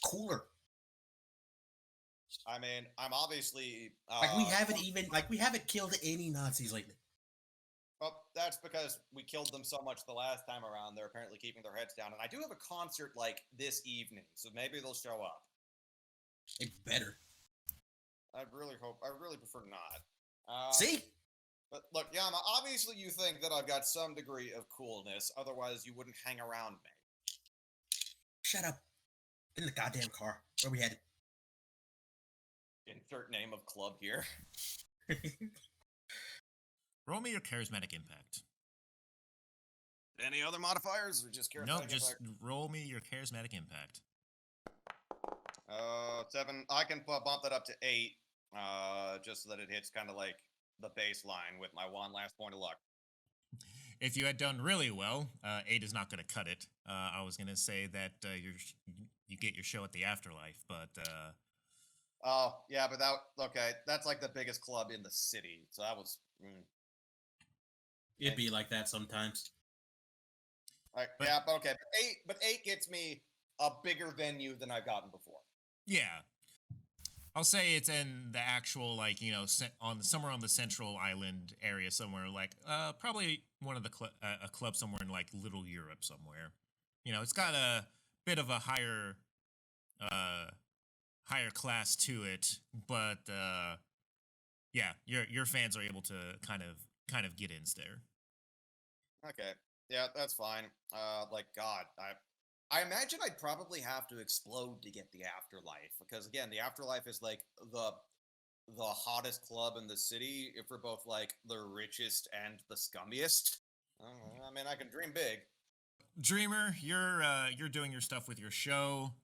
cooler. I mean, I'm obviously we haven't killed any Nazis lately. Well, that's because we killed them so much the last time around. They're apparently keeping their heads down, and I do have a concert like this evening, so maybe they'll show up. They better. I really prefer not. See? But look, Yama, obviously you think that I've got some degree of coolness, otherwise you wouldn't hang around me. Shut up. In the goddamn car. Where we headed? Insert name of club here. Roll me your charismatic impact. Any other modifiers or just charismatic Nope, just impact? roll me your charismatic impact. 7. I can bump that up to 8, just so that it hits kind of like the baseline with my one last point of luck. If you had done really well, 8 is not going to cut it. I was going to say that you get your show at the Afterlife, but... Oh, yeah, but that's like the biggest club in the city, so that was... It'd be like that sometimes. Right, yeah, but okay, but 8 gets me a bigger venue than I've gotten before. Yeah. I'll say it's in the actual, like, you know, somewhere on the central island area somewhere, like probably one of the a club somewhere in like Little Europe somewhere. You know, it's got a bit of a higher class to it, but yeah, your fans are able to kind of get in there. Okay. Yeah, that's fine. Like God, I imagine I'd probably have to explode to get the afterlife because again, the afterlife is like the hottest club in the city for both like the richest and the scummiest. I mean, I can dream big. Dreamer, you're doing your stuff with your show.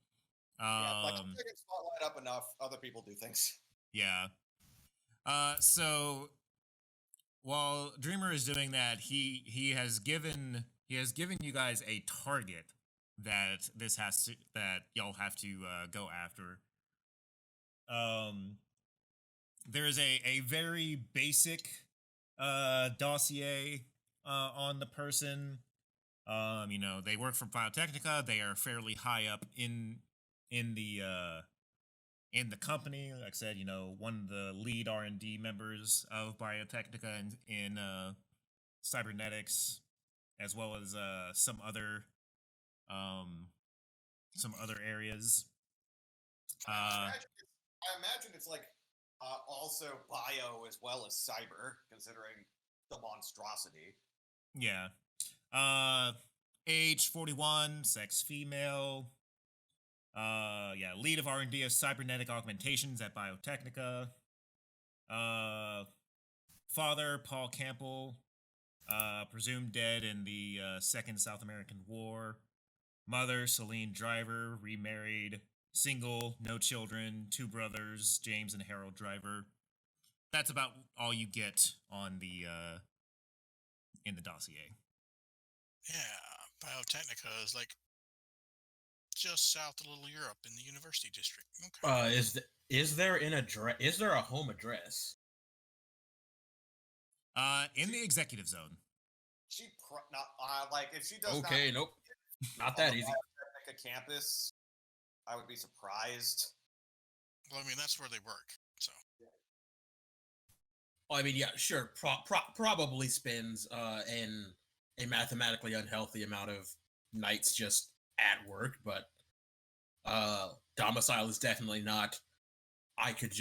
Yeah, like I'm taking spotlight up enough. Other people do things. Yeah. So while Dreamer is doing that, he has given you guys a target that that y'all have to go after. There is a very basic dossier on the person. You know, they work for Biotechnica. They are fairly high up in the company. Like I said, you know, one of the lead R&D members of Biotechnica in cybernetics, as well as some other areas. I imagine it's like also bio as well as cyber, considering the monstrosity. Yeah. Age 41, sex female. Yeah, lead of R&D of cybernetic augmentations at Biotechnica. Father Paul Campbell, presumed dead in the Second South American War. Mother Celine Driver, remarried, single, no children, 2 brothers, James and Harold Driver. That's about all you get on the in the dossier. Yeah, Biotechnica is like just south of Little Europe in the University District. Okay. Is there an address? Is there a home address? In the executive zone. She not like if she does okay, not nope, not that easy. Biotechnica campus, I would be surprised. Well, I mean that's where they work, so. Well, I mean, yeah, sure. Probably spends in a mathematically unhealthy amount of nights just at work, but domicile is definitely not. I could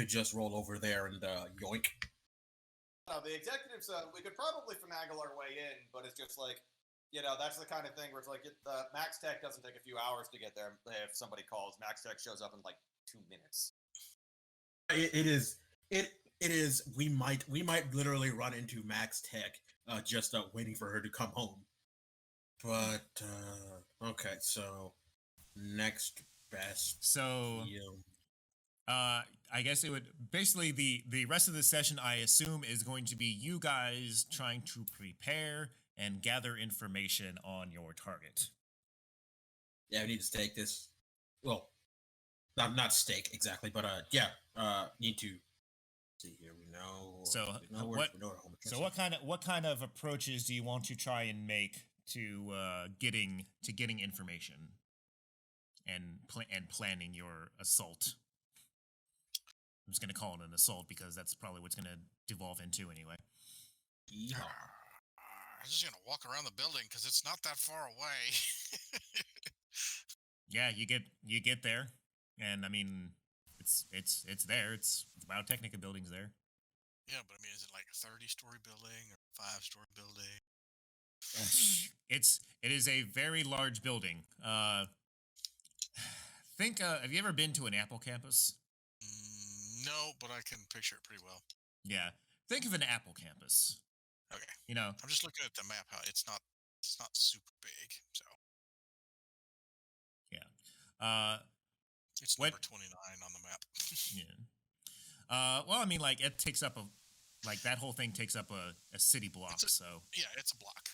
just roll over there and yoink. No, the executive zone, we could probably finagle our way in, but it's just like, you know, that's the kind of thing where it's like Max Tech doesn't take a few hours to get there. If somebody calls, Max Tech shows up in like 2 minutes. It is. We might literally run into Max Tech just waiting for her to come home. But okay, so next best. So I guess it would basically the rest of the session, I assume, is going to be you guys trying to prepare and gather information on your target. Yeah, we need to stake this. Well, not stake exactly, but yeah, need to see here. We know. So what kind of approaches do you want to try and make to getting information and planning your assault? I'm just gonna call it an assault because that's probably what's gonna devolve into anyway. I'm just gonna walk around the building because it's not that far away. Yeah, you get there, and I mean, it's there. It's Biotechnica building's there. Yeah, but I mean, is it like a 30-story building or 5-story building? It is a very large building. Have you ever been to an Apple campus? No, but I can picture it pretty well. Yeah, think of an Apple campus. Okay. You know, I'm just looking at the map. How it's not super big, so. Yeah. It's number 29 on the map. Yeah. Well, I mean, like it takes up that whole thing takes up a city block. So. Yeah, it's a block.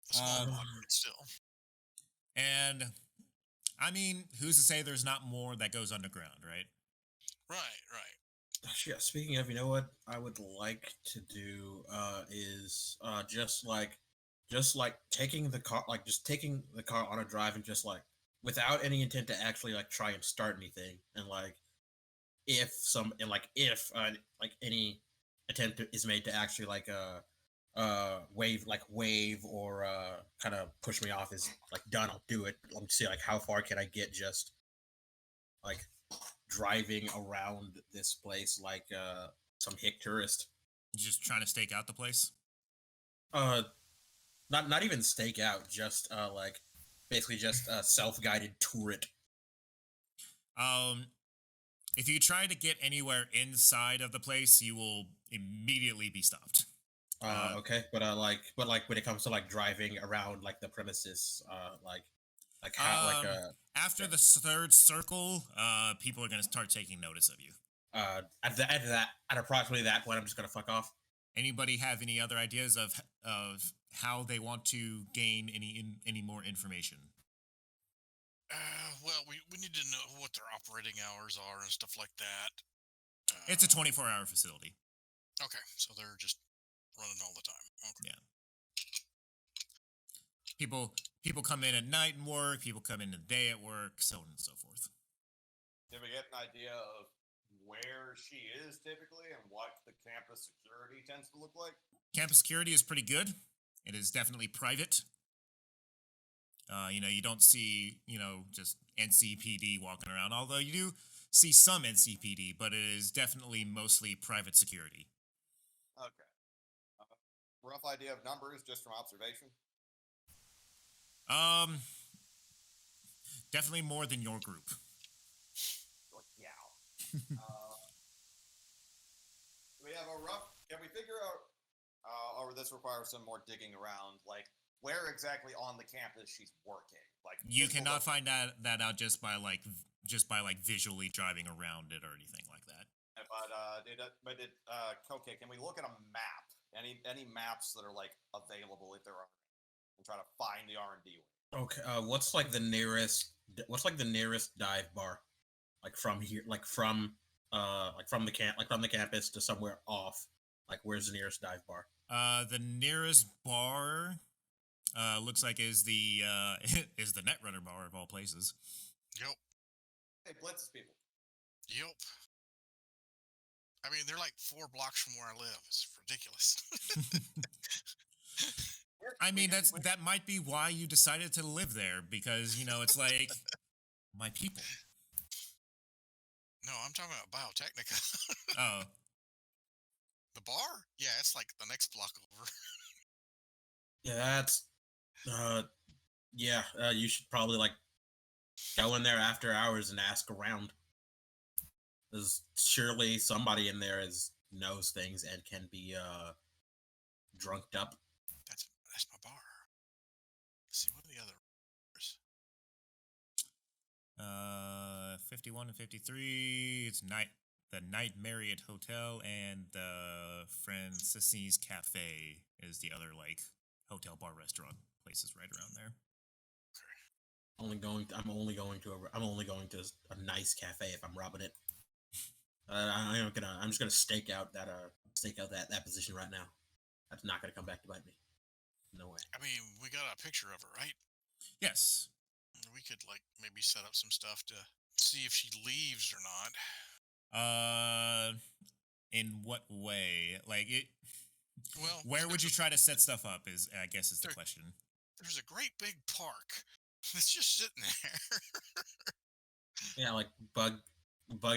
A small block, but still. And I mean, who's to say there's not more that goes underground, right? Right. Yeah, speaking of, you know what I would like to do is just like taking the car, like just taking the car on a drive and just like without any intent to actually like try and start anything, and like if like any attempt is made to actually like wave or kind of push me off is like done, I'll do it. But let me see like how far can I get just like driving around this place like some hick tourist. Just trying to stake out the place. Uh, not even stake out, just like basically just a self-guided tour it. If you try to get anywhere inside of the place, you will immediately be stopped. Okay, but when it comes to like driving around like the premises, like how After yeah. the third circle, people are gonna start taking notice of you. At approximately that point, I'm just gonna fuck off. Anybody have any other ideas of how they want to gain any more information? Well, we need to know what their operating hours are and stuff like that. It's a 24-hour facility. Okay, so they're just running all the time. Okay. Yeah. People come in at night and work. People come in the day at work, so on and so forth. Did we get an idea of where she is typically and what the campus security tends to look like? Campus security is pretty good. It is definitely private. You don't see, just NCPD walking around, although you do see some NCPD, but it is definitely mostly private security. Okay. Rough idea of numbers just from observation? Definitely more than your group. Yeah. We have a rough. Can we figure out? Or this requires some more digging around, like where exactly on the campus she's working. Like you cannot find that out just by visually driving around it or anything like that. Okay, can we look at a map? Any maps that are like available if there are, and try to find the R&D one. Okay, what's the nearest dive bar, like from here, from the campus to somewhere off, like where's the nearest dive bar? The nearest bar looks like is the is the Netrunner bar of all places. Yep. Hey, blitzes people. Yep. I mean, they're like 4 blocks from where I live. It's ridiculous. I mean, that might be why you decided to live there, because it's like my people. No, I'm talking about Biotechnica. Oh. The bar? Yeah, it's like the next block over. Yeah, that's you should probably like go in there after hours and ask around. There's surely somebody in there knows things and can be drunked up. That's my bar. Let's see, what are the other bars? 51 and 53. It's the Night Marriott Hotel, and the Francis's Cafe is the other hotel bar restaurant places right around there. I'm only going to a nice cafe if I'm robbing it. I'm just gonna stake out that position right now. That's not gonna come back to bite me. No way. I mean, we got a picture of her, right? Yes. We could maybe set up some stuff to see if she leaves or not. In what way? Well, where would you try to set stuff up? Is the question. There's a great big park that's just sitting there. Yeah, bug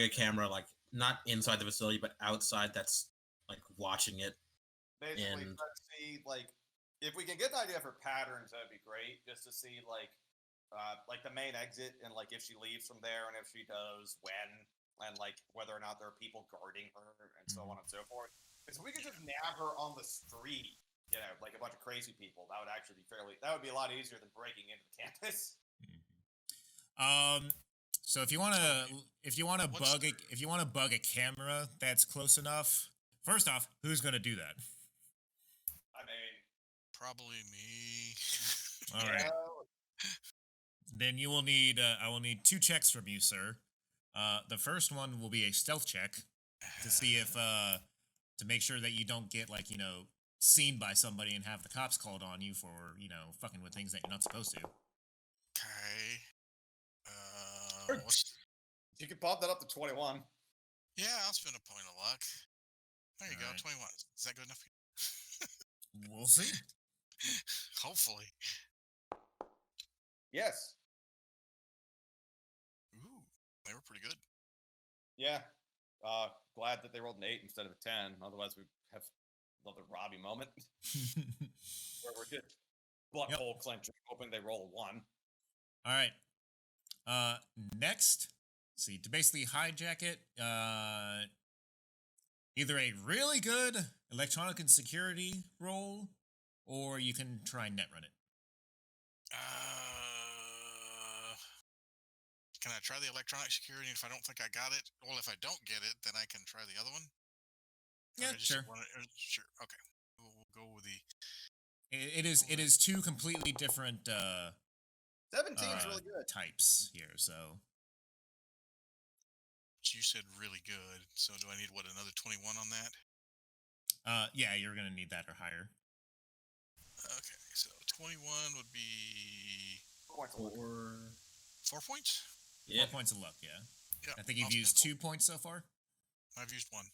a camera, not inside the facility, but outside. That's watching it. Basically, try to see if we can get an idea for patterns, that'd be great. Just to see the main exit and if she leaves from there, and if she does, when, and whether or not there are people guarding her, and so on and so forth. Because if we could just nab her on the street, like a bunch of crazy people, that would actually be a lot easier than breaking into the campus. So if you want to bug a camera that's close enough, first off, who's going to do that? I mean, probably me. All right. Then you will need I will need 2 checks from you, sir. The first one will be a stealth check to see if to make sure that you don't get seen by somebody and have the cops called on you for fucking with things that you're not supposed to. Okay. You can pop that up to 21. Yeah, I'll spend a point of luck. There you go, Alright. 21. Is that good enough? We'll see. Hopefully. Yes. Ooh, they were pretty good. Yeah. Glad that they rolled an 8 instead of a 10. Otherwise, we have another Robbie moment where we're just butthole clenching, hoping they roll a 1. All right. Next, see, to basically hijack it, either a really good electronic and security roll, or you can try and net run it. Can I try the electronic security? If I don't think I got it, well, if I don't get it, then I can try the other one. Yeah, sure. Sure. Okay. We'll go with the. It is two completely different 17's really good. types here. So You said really good. So do I need another 21 on that? yeah, you're gonna need that or higher. Okay, so 21 would be 4 points of luck. 4 points. 4 points of luck. Yeah. Yeah. I think you've used 2 points so far. I've used 1.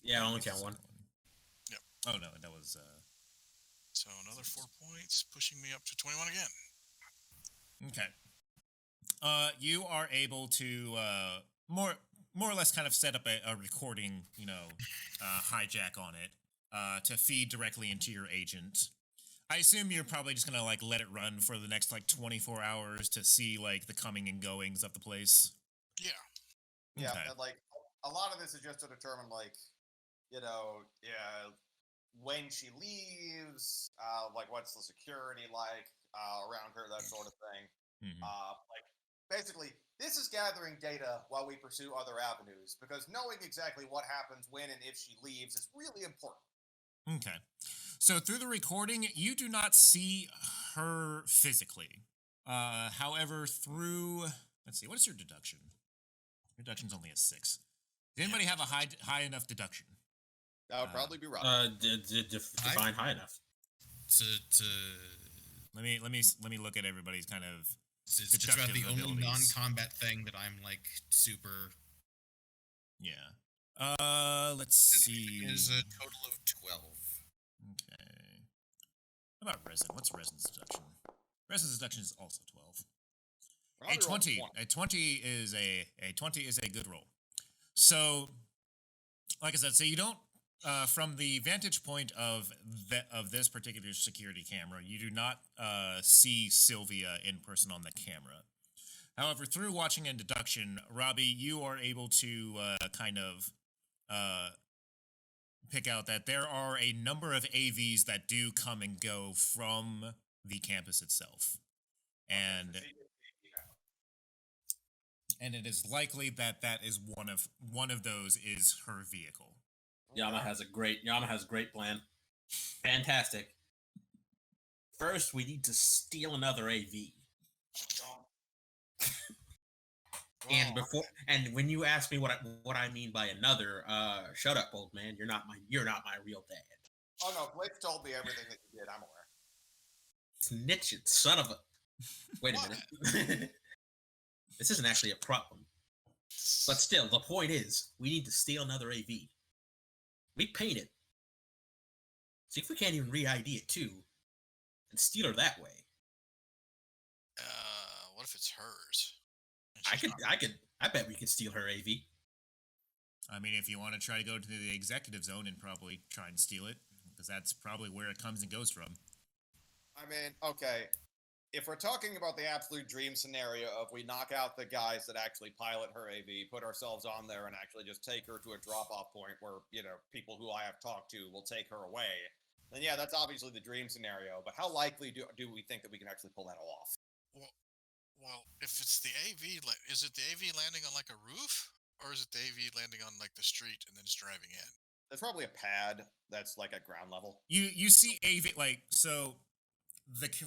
Yeah, I only count 1. Yep. Oh no, that was. So another 4 points, pushing me up to 21 again. Okay. You are able to more or less kind of set up a recording, hijack on it to feed directly into your agent. I assume you're probably just gonna like let it run for the next like 24 hours to see like the coming and goings of the place. Yeah. Yeah, Okay. and like a lot of this is just to determine like, when she leaves, like what's the security like around her, that sort of thing. Mhm. Like basically, this is gathering data while we pursue other avenues because knowing exactly what happens when and if she leaves is really important. Okay. So through the recording, you do not see her physically. However, through let's see, what is your deduction? Your deduction's only a 6. Does anybody have a high enough deduction? That would probably be Rob. Define high enough. To Let me look at everybody's kind of. it's just about the deductive only abilities. non-combat thing that I'm like super. Yeah. Let's see. It is a total of 12. Okay. How about resin? What's resin's deduction? Resin's deduction is also 12. Robbie A 20. rolled A 20 is a good roll. So, like I said, so you don't. From the vantage point of this particular security camera, you do not see Sylvia in person on the camera. However, through watching and deduction, Robbie, you are able to kind of pick out that there are a number of AVs that do come and go from the campus itself, and it is likely that is one of those is her vehicle. Yama has a great plan. Fantastic. First, we need to steal another AV. And when you ask me what I mean by another, shut up, old man. You're not my real dad. Oh no, Blake told me everything that you did. I'm aware. Snitching, son of a. Wait a minute. This isn't actually a problem. But still, the point is, we need to steal another AV. We paint it. See if we can't even re-ID it too, and steal her that way. What if it's hers? I bet we could steal her AV. I mean, if you want to try to go to the executive zone and probably try and steal it, because that's probably where it comes and goes from. I mean, okay. If we're talking about the absolute dream scenario of we knock out the guys that actually pilot her AV, put ourselves on there, and actually just take her to a drop-off point where, people who I have talked to will take her away, then yeah, that's obviously the dream scenario. But how likely do we think that we can actually pull that off? Well, if it's the AV, is it the AV landing on like a roof, or is it the AV landing on like the street and then just driving in? There's probably a pad that's like at ground level. You see AV so.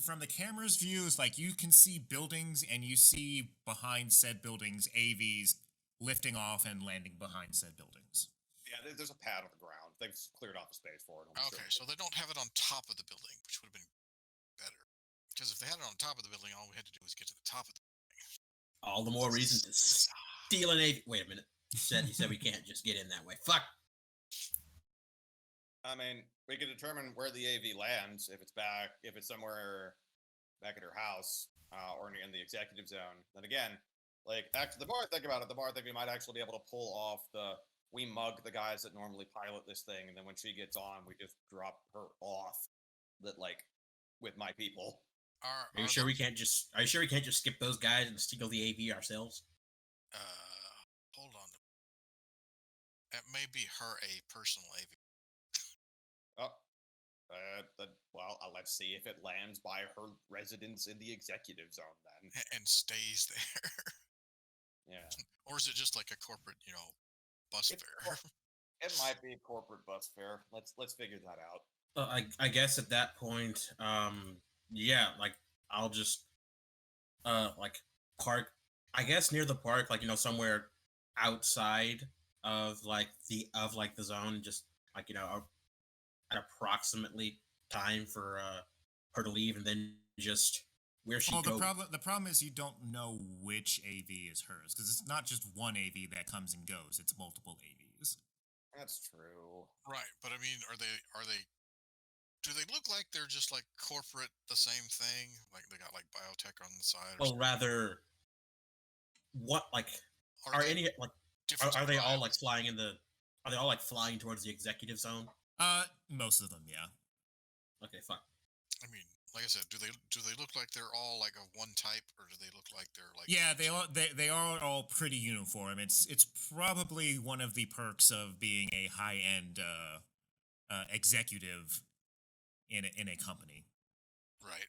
From the camera's views, like you can see buildings, and you see behind said buildings AVs lifting off and landing behind said buildings. Yeah, there's a pad on the ground. They've cleared off the space for it. Okay, so they don't have it on top of the building, which would have been better. Because if they had it on top of the building, all we had to do was get to the top of the building. All the more reason to steal an AV. Wait a minute. He said we can't just get in that way. Fuck. I mean, we could determine where the AV lands if it's somewhere back at her house or in the executive zone. Then again, like, actually, the more I think about it, the more I think we might actually be able to pull off we mug the guys that normally pilot this thing, and then when she gets on, we just drop her off with my people. Are you sure we can't just skip those guys and steal the AV ourselves? Hold on. That may be her a personal AV. Oh, let's see if it lands by her residence in the executive zone then. And stays there. Yeah. Or is it just like a corporate, bus fare? It might be a corporate bus fare. Let's figure that out. I guess at that point, yeah, like I'll just like park. I guess near the park, like somewhere outside of the zone, just like at approximately time for her to leave, and then just where she goes. The problem is you don't know which AV is hers, because it's not just one AV that comes and goes; it's multiple AVs. That's true. Right, but I mean, are they? Do they look like they're just like corporate, the same thing? Like they got like biotech on the side? Well, rather, what like are any like are they all like flying in the? Are they all like flying towards the executive zone? Most of them, yeah. Okay, fuck. I mean, like I said, do they look like they're all like of one type, or do they look like they're like? Yeah, they are all pretty uniform. It's probably one of the perks of being a high end executive in a company. Right.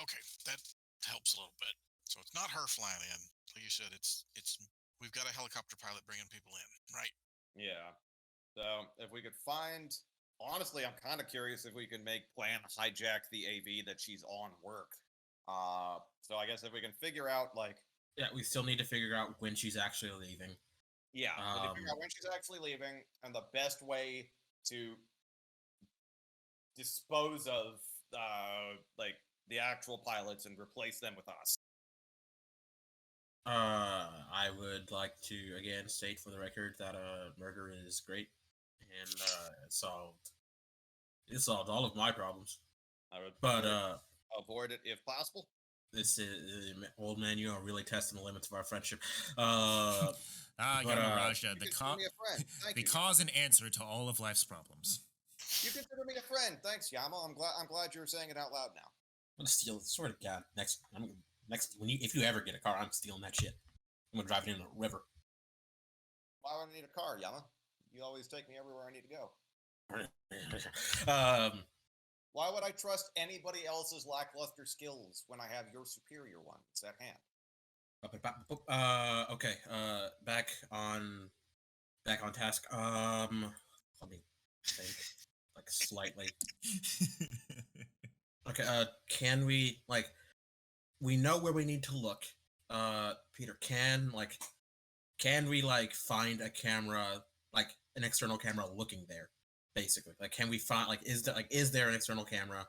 Okay, that helps a little bit. So it's not her flying in, like you said. It's we've got a helicopter pilot bringing people in, right? Yeah. So if we could find, honestly, I'm kind of curious if we can make plan hijack the AV that she's on work. So I guess if we can figure out yeah, we still need to figure out when she's actually leaving. Yeah, we need to figure out when she's actually leaving and the best way to dispose of the actual pilots and replace them with us. I would like to again state for the record that murder is great, and it solved all of my problems. I would avoid it if possible. This is old man. You are really testing the limits of our friendship. Yamaraja, the cause and answer to all of life's problems. You consider me a friend. Thanks, Yama. I'm glad you're saying it out loud now. I'm gonna steal. Swear to God, next if you ever get a car, I'm stealing that shit. I'm gonna drive it in the river. Why would I need a car, Yama? You always take me everywhere I need to go. Why would I trust anybody else's lackluster skills when I have your superior ones at hand? Okay. Back on task. Let me think, like slightly. Okay. Can we we know where we need to look. Peter, can we find a camera, like an external camera looking there? Basically, can we find is there an external camera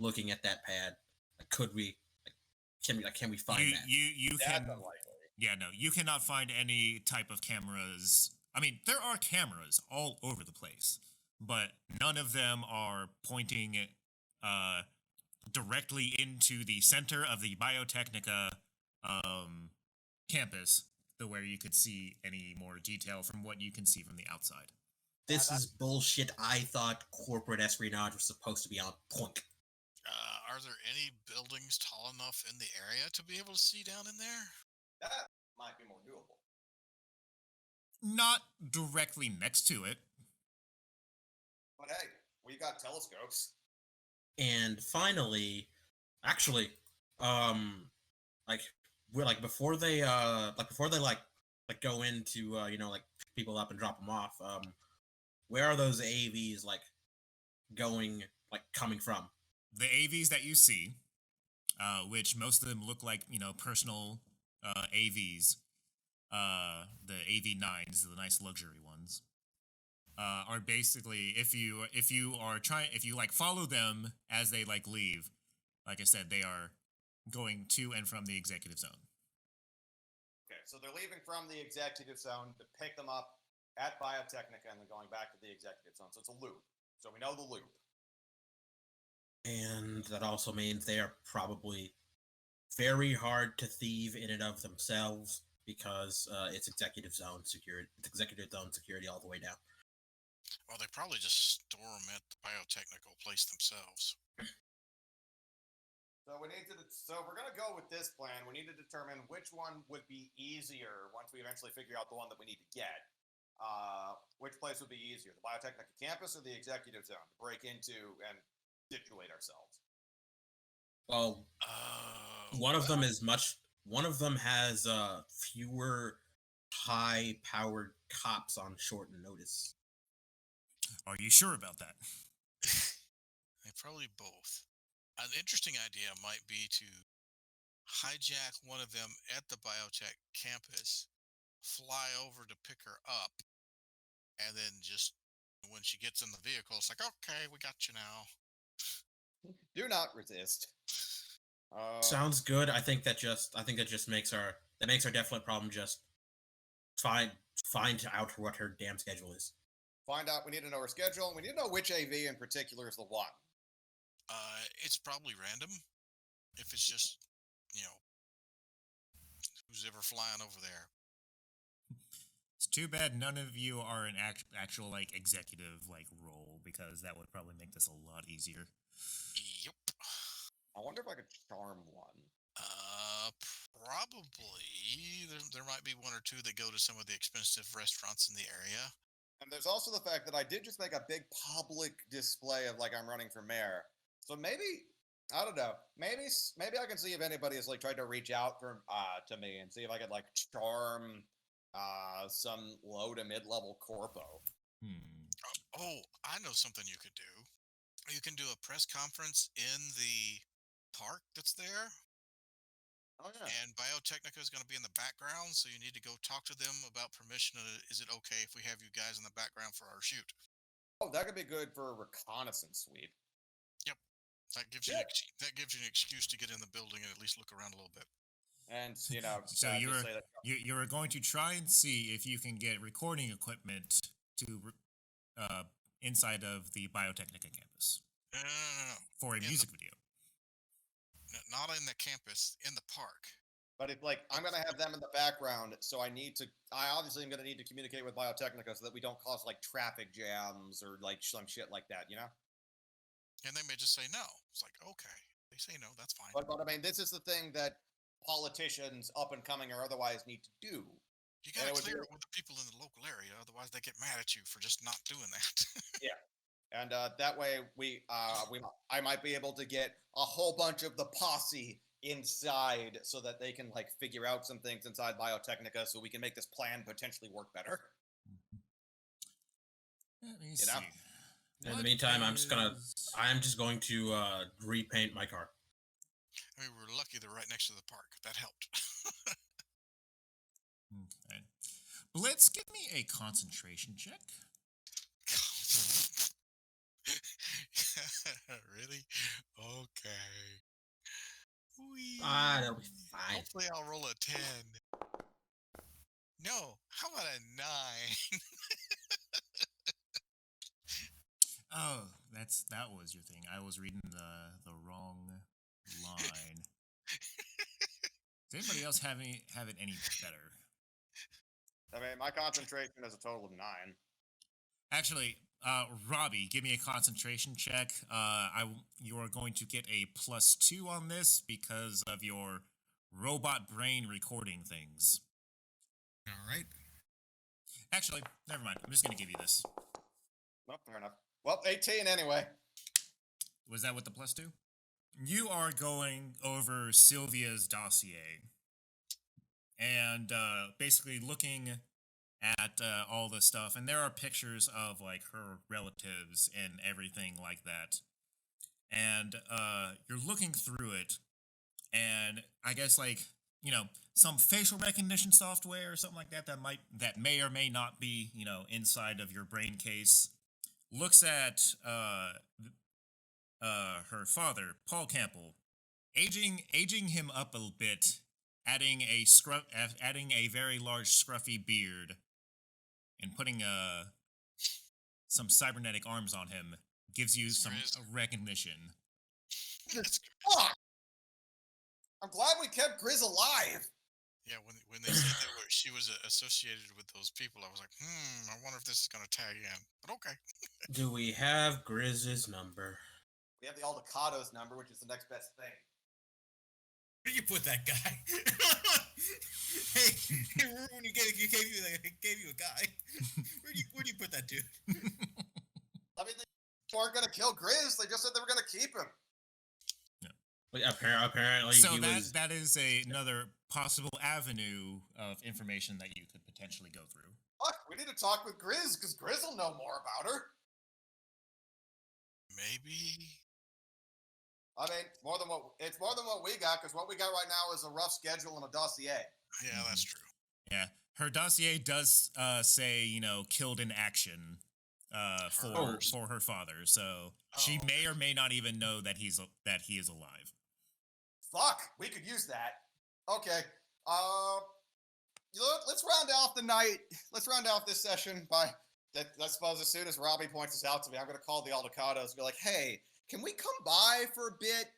looking at that pad? Could we? Can we find that? You can. Yeah, no, you cannot find any type of cameras. I mean, there are cameras all over the place, but none of them are pointing directly into the center of the Biotechnica campus, where you could see any more detail from what you can see from the outside. This is bullshit. I thought corporate espionage was supposed to be on point. Are there any buildings tall enough in the area to be able to see down in there? That might be more doable. Not directly next to it. But hey, we got telescopes. And finally, actually, we're before they go into pick people up and drop them off. Where are those AVs coming from? The AVs that you see, which most of them look like personal AVs, the AV9s, the nice luxury ones, are basically if you follow them as they leave, like I said, they are going to and from the executive zone. so they're leaving from the executive zone to pick them up at Biotechnica and then going back to the executive zone. So it's a loop. So we know the loop. And that also means they are probably very hard to thieve in and of themselves because it's executive zone security. It's executive zone security all the way down. Well, they probably just store them at the biotechnical place themselves. So we're gonna go with this plan. We need to determine which one would be easier once we eventually figure out the one that we need to get. Which place would be easier, the Biotechnica campus or the executive zone to break into and situate ourselves? Well, one of them is much. One of them has fewer high-powered cops on short notice. Are you sure about that? They probably both. An interesting idea might be to hijack one of them at the biotech campus, fly over to pick her up, and then just when she gets in the vehicle, it's like, okay, we got you now. Do not resist. Sounds good. I think that just makes our definite problem just find out what her damn schedule is. Find out. We need to know her schedule. We need to know which AV in particular is the one. It's probably random. If it's just, who's ever flying over there. It's too bad none of you are an actual like executive like role, because that would probably make this a lot easier. Yep. I wonder if I could charm one. Probably. There might be one or two that go to some of the expensive restaurants in the area. And there's also the fact that I did just make a big public display of like I'm running for mayor. So maybe I don't know. Maybe I can see if anybody has like tried to reach out for to me and see if I could like charm some low to mid level corpo. Oh, I know something you could do. You can do a press conference in the park that's there. Oh yeah. And Biotechnica is going to be in the background, so you need to go talk to them about permission. Is it okay if we have you guys in the background for our shoot? Oh, that could be good for a reconnaissance sweep. Yep. That gives you an excuse to get in the building and at least look around a little bit. And so you're going to try and see if you can get recording equipment to inside of the Biotechnica campus. No. For a music video. No, not in the campus, in the park. But if like I'm gonna have them in the background, so I obviously am gonna need to communicate with Biotechnica so that we don't cause like traffic jams or like some shit like that, you know? And they may just say no. It's like, okay. They say no, that's fine. But I mean, this is the thing that politicians up and coming or otherwise need to do. You gotta clear it with the people in the local area, otherwise they get mad at you for just not doing that. Yeah. And that way I might be able to get a whole bunch of the posse inside so that they can like figure out some things inside Biotechnica so we can make this plan potentially work better. Let me see. In the meantime, I'm just going to repaint my car. I mean, we're lucky they're right next to the park. That helped. Okay. Blitz, give me a concentration check. Really? Okay. That'll be fine. Hopefully I'll roll a 10. No, how about a 9? Oh, that was your thing. I was reading the wrong line. Does anybody else have it any better? I mean, my concentration is a total of 9. Actually, Robbie, give me a concentration check. You are going to get a +2 on this because of your robot brain recording things. All right. Actually, never mind. I'm just going to give you this. Well, fair enough. Well, 18 anyway. Was that with the +2? You are going over Sylvia's dossier and basically looking at all the stuff, and there are pictures of like her relatives and everything like that, and you're looking through it, and I guess like some facial recognition software or something like that may or may not be inside of your brain case looks at her father, Paul Campbell, aging him up a bit adding a very large scruffy beard and putting some cybernetic arms on him gives you some Grizz. recognition. That's good. Fuck! I'm glad we kept Grizz alive. Yeah, when they said that she was associated with those people, I was like, I wonder if this is gonna tag in. But okay. Do we have Grizz's number? We have the Aldecado's number, which is the next best thing. Where do you put that guy? Hey, remember when he gave you a guy? Where do you put that dude? I mean, they weren't gonna kill Grizz. They just said they were gonna keep him. But apparently, So he was. that is another possible avenue of information that you could potentially go through. Fuck, we need to talk with Grizz because Grizz will know more about her. Maybe. I mean, it's more than what we got because what we got right now is a rough schedule and a dossier. Yeah, that's true. Yeah, her dossier does say killed in action for her father. So she may or may not even know that he is alive. Fuck, we could use that. Okay. Let's round off the night. Let's round off this session by that. I suppose as soon as Robbie points this out to me, I'm going to call the Aldecados and be like, "Hey, can we come by for a bit?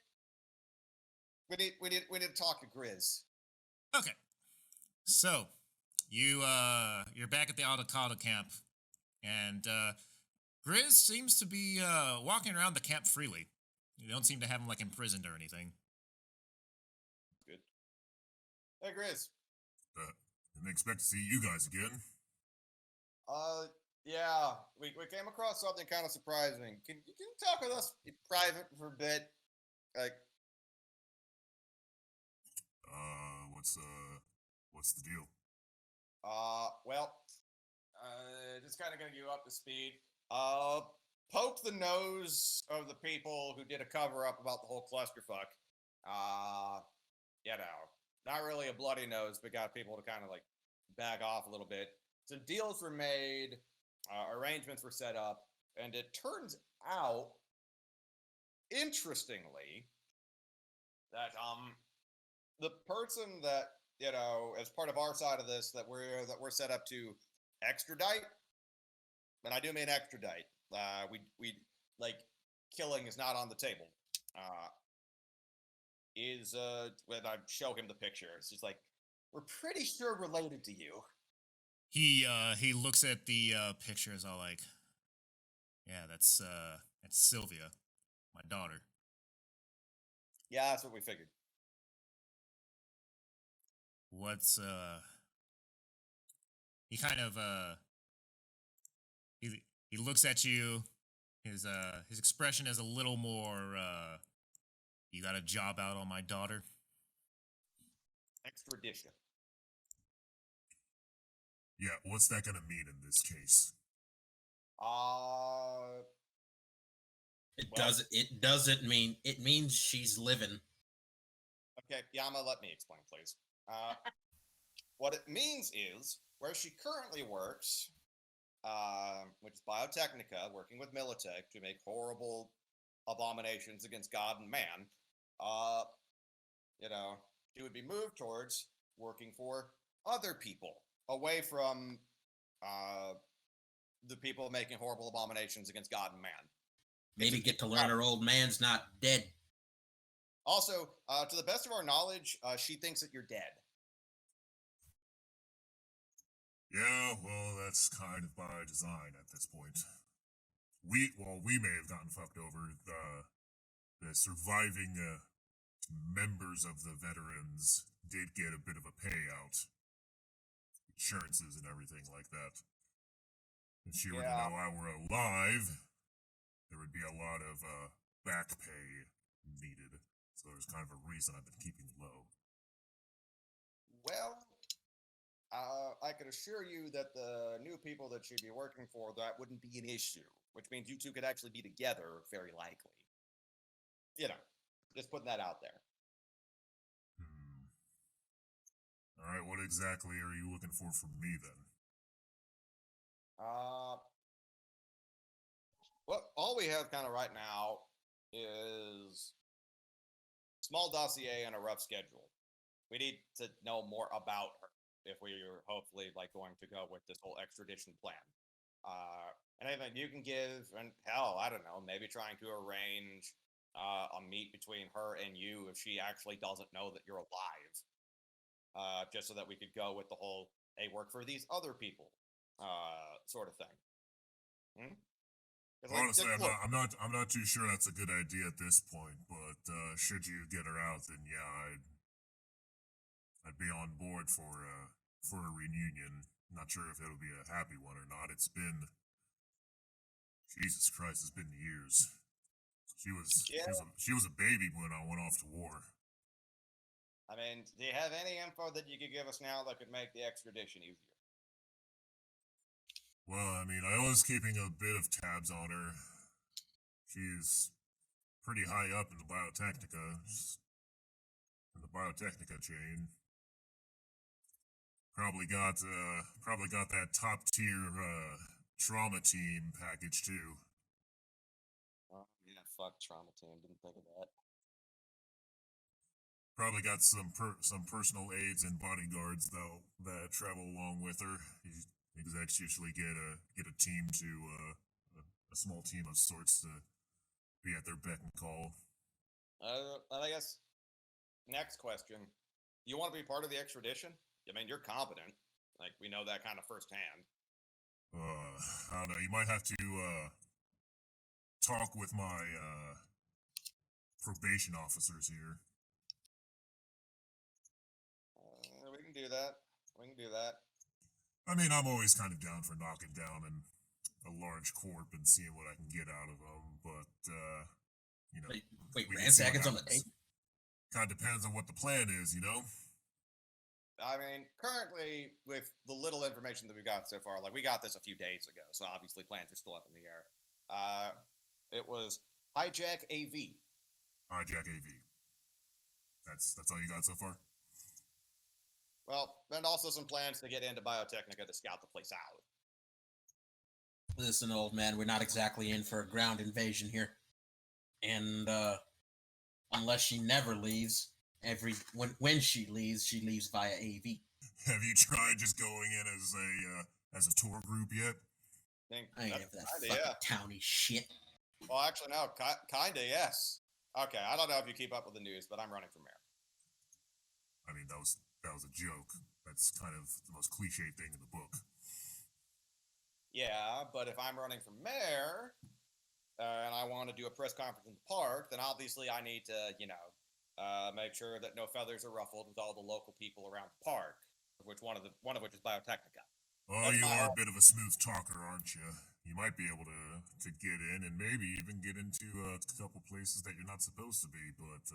We need to talk to Grizz." Okay. So you're back at the Aldecado camp, and Grizz seems to be walking around the camp freely. You don't seem to have him imprisoned or anything. Good. Hey, Grizz. Didn't expect to see you guys again. Yeah, we came across something kind of surprising. Can you talk with us in private for a bit? What's the deal? Well, just kind of getting you up to speed. Poke the nose of the people who did a cover up about the whole clusterfuck. Not really a bloody nose, but got people to kind of back off a little bit. Some deals were made, arrangements were set up, and it turns out, interestingly, that the person that as part of our side of this that we're set up to extradite, and I do mean extradite. We killing is not on the table. When I show him the picture, it's just we're pretty sure related to you. He looks at the pictures all yeah, that's Sylvia, my daughter. Yeah, that's what we figured. What's he kind of he looks at you. His expression is a little more you got a job out on my daughter? Extradition. Yeah, what's that gonna mean in this case? It doesn't mean it means she's living. Okay, Yama, let me explain, please. What it means is where she currently works, which is Biotechnica, working with Militech to make horrible abominations against God and man. She would be moved towards working for other people, away from the people making horrible abominations against God and man. Maybe get to learn her old man's not dead. Also, to the best of our knowledge, she thinks that you're dead. Yeah, well, that's kind of by design at this point. We may have gotten fucked over. The surviving members of the veterans did get a bit of a payout. Insurances and everything like that. If she were to know I were alive, there would be a lot of back pay needed. So there's kind of a reason I've been keeping low. Well, I can assure you that the new people that she'd be working for, that wouldn't be an issue, which means you two could actually be together, very likely. Just putting that out there. All right, what exactly are you looking for from me then? Well, all we have kind of right now is small dossier and a rough schedule. we need to know more about her if we are hopefully like going to go with this whole extradition plan. Anything you can give, and hell, I don't know, maybe trying to arrange a meet between her and you if she actually doesn't know that you're alive, just so that we could go with the whole "hey, work for these other people" sort of thing. Hmm? 'Cause, like, Honestly, just look, I'm not too sure that's a good idea at this point. But should you get her out, then yeah, I'd be on board for a reunion. Not sure if it'll be a happy one or not. It's been Jesus Christ, it's been years. Yeah. She was a baby when I went off to war. I mean, do you have any info that you could give us now that could make the extradition easier? Well, I mean, I was keeping a bit of tabs on her. She's pretty high up in the biotechnica chain. Probably got that top tier trauma team package too. Oh, yeah, fuck trauma team. Didn't think of that. Probably got some personal aides and bodyguards though that travel along with her. Execs usually get a team to a small team of sorts to be at their beck and call. And I guess next question: you want to be part of the extradition? I mean, you're competent. Like we know that kind of firsthand. I don't know. You might have to talk with my probation officers here. We can do that. We can do that. I mean, I'm always kind of down for knocking down a large corp and seeing what I can get out of them, but you know, Wait, we can see what ransacking's on the happens. table. Kind of depends on what the plan is, you know. I mean, currently, with the little information that we got so far, like we got this a few days ago, so obviously plans are still up in the air. It was hijack AV. Hijack AV. That's all you got so far. Well, and also some plans to get into Biotechnica to scout the place out. Listen, old man, we're not exactly in for a ground invasion here. And unless she never leaves, when she leaves via AV. Have you tried just going in as a tour group yet? I ain't have that fucking towny shit. Well, actually, no, kinda, yes. Okay, I don't know if you keep up with the news, but I'm running for mayor. I mean, that was a joke. That's kind of the most cliche thing in the book. Yeah, but if I'm running for mayor, and I want to do a press conference in the park, then obviously I need to, make sure that no feathers are ruffled with all the local people around the park, one of which is Biotechnica. Oh, you are a bit of a smooth talker, aren't you? You might be able to get in and maybe even get into a couple places that you're not supposed to be, but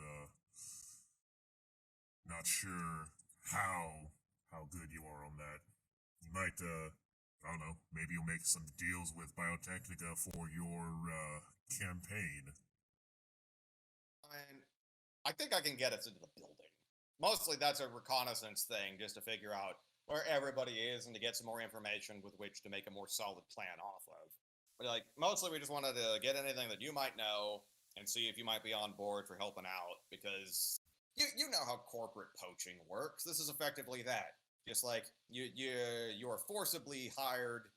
not sure how good you are on that. You might, I don't know, maybe you'll make some deals with Biotechnica for your campaign. I think I can get us into the building. Mostly that's a reconnaissance thing, just to figure out where everybody is and to get some more information with which to make a more solid plan off of. But like, mostly we just wanted to get anything that you might know and see if you might be on board for helping out, because you know how corporate poaching works. This is effectively that. Just like you are forcibly hired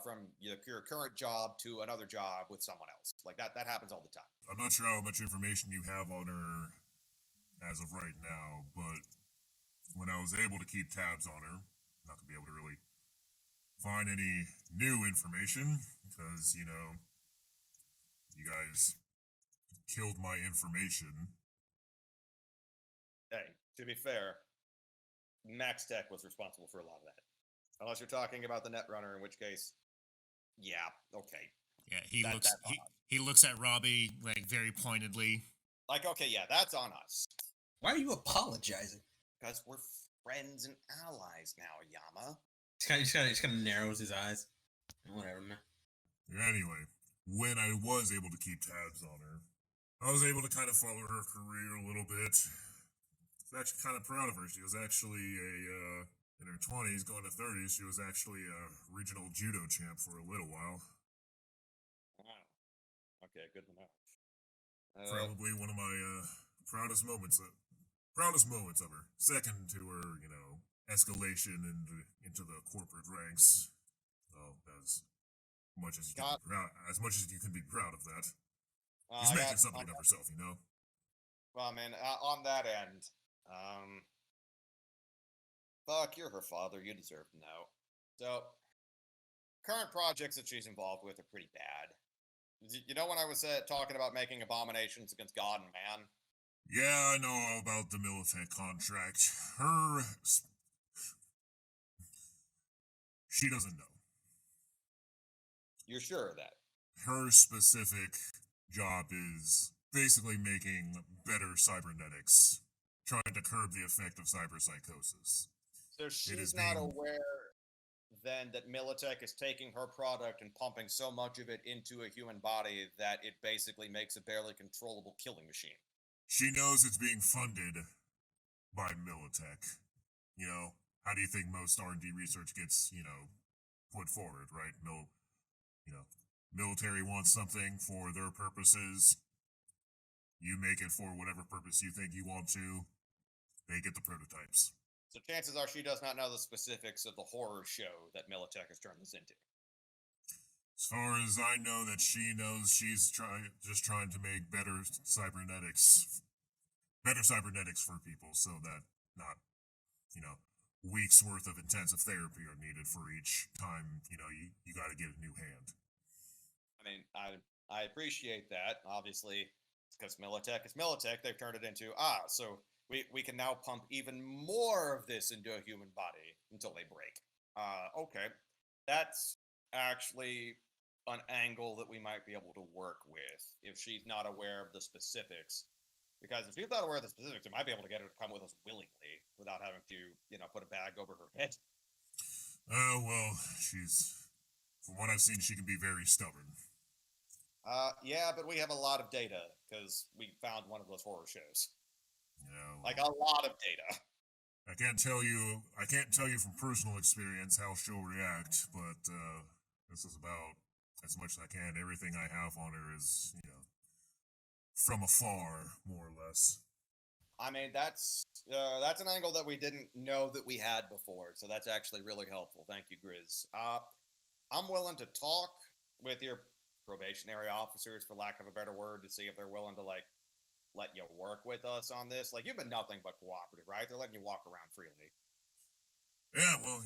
from your current job to another job with someone else. Like that happens all the time. I'm not sure how much information you have on her as of right now, but when I was able to keep tabs on her, I'm not gonna be able to really find any new information because you guys killed my information. Hey, to be fair, Max Tech was responsible for a lot of that. Unless you're talking about the Netrunner, in which case, yeah, okay. Yeah, he looks at Robbie like very pointedly. Like, okay, yeah, that's on us. Why are you apologizing? Because we're friends and allies now, Yama. He just kind of narrows his eyes. Whatever, man. Anyway, when I was able to keep tabs on her, I was able to kind of follow her career a little bit. I was actually kind of proud of her. She was actually in her 20s, going to 30s, she was actually a regional judo champ for a little while. Wow. Okay, good to know. Probably one of my proudest moments proudest moments of her. Second to her, escalation into the corporate ranks. Oh, as much as you can be proud, as much as you can be proud of that. She's making something of herself, Well, I mean, on that end, fuck, you're her father. You deserve to know. So, current projects that she's involved with are pretty bad. You know when I was talking about making abominations against God and man? Yeah, I know all about the Militech contract. She doesn't know. You're sure of that? Her specific job is basically making better cybernetics, trying to curb the effect of cyberpsychosis. So she's not aware then that Militech is taking her product and pumping so much of it into a human body that it basically makes a barely controllable killing machine. She knows it's being funded by Militech. How do you think most R&D research gets, put forward, right? Military wants something for their purposes. You make it for whatever purpose you think you want to. They get the prototypes. So chances are she does not know the specifics of the horror show that Militech has turned this into. As far as I know, that she knows, she's just trying to make better cybernetics for people, so that not, weeks worth of intensive therapy are needed for each time, you got to get a new hand. I mean, I appreciate that. Obviously, because Militech is Militech, they've turned it into, so we can now pump even more of this into a human body until they break. Okay. That's actually an angle that we might be able to work with if she's not aware of the specifics. Because if she's not aware of the specifics, we might be able to get her to come with us willingly without having to, put a bag over her head. Well, from what I've seen, she can be very stubborn. Yeah, but we have a lot of data because we found one of those horror shows. Yeah, well, like a lot of data. I can't tell you from personal experience how she'll react, but this is about as much as I can. Everything I have on her is, from afar, more or less. I mean, that's an angle that we didn't know that we had before, so that's actually really helpful. Thank you, Grizz. I'm willing to talk with your probationary officers, for lack of a better word, to see if they're willing to let you work with us on this. You've been nothing but cooperative, right? They're letting you walk around freely. Yeah, well,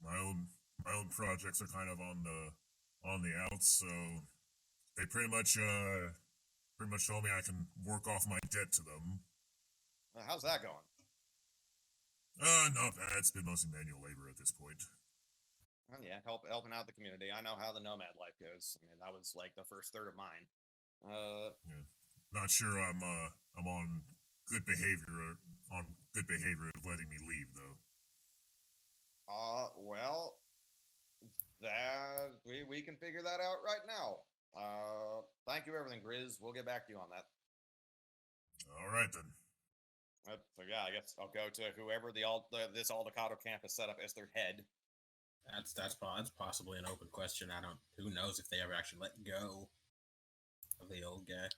my own projects are kind of on the outs, so they pretty much told me I can work off my debt to them. How's that going? Not bad. It's been mostly manual labor at this point. Well, yeah, helping out the community. I know how the nomad life goes. I mean, that was the first third of mine. Yeah. Not sure I'm on good behavior of letting me leave, though. Well, that we can figure that out right now. Thank you for everything, Grizz. We'll get back to you on that. All right then. So yeah, I guess I'll go to whoever this Aldecado camp has set up as their head. That's possibly an open question. Who knows if they ever actually let go of the old guy.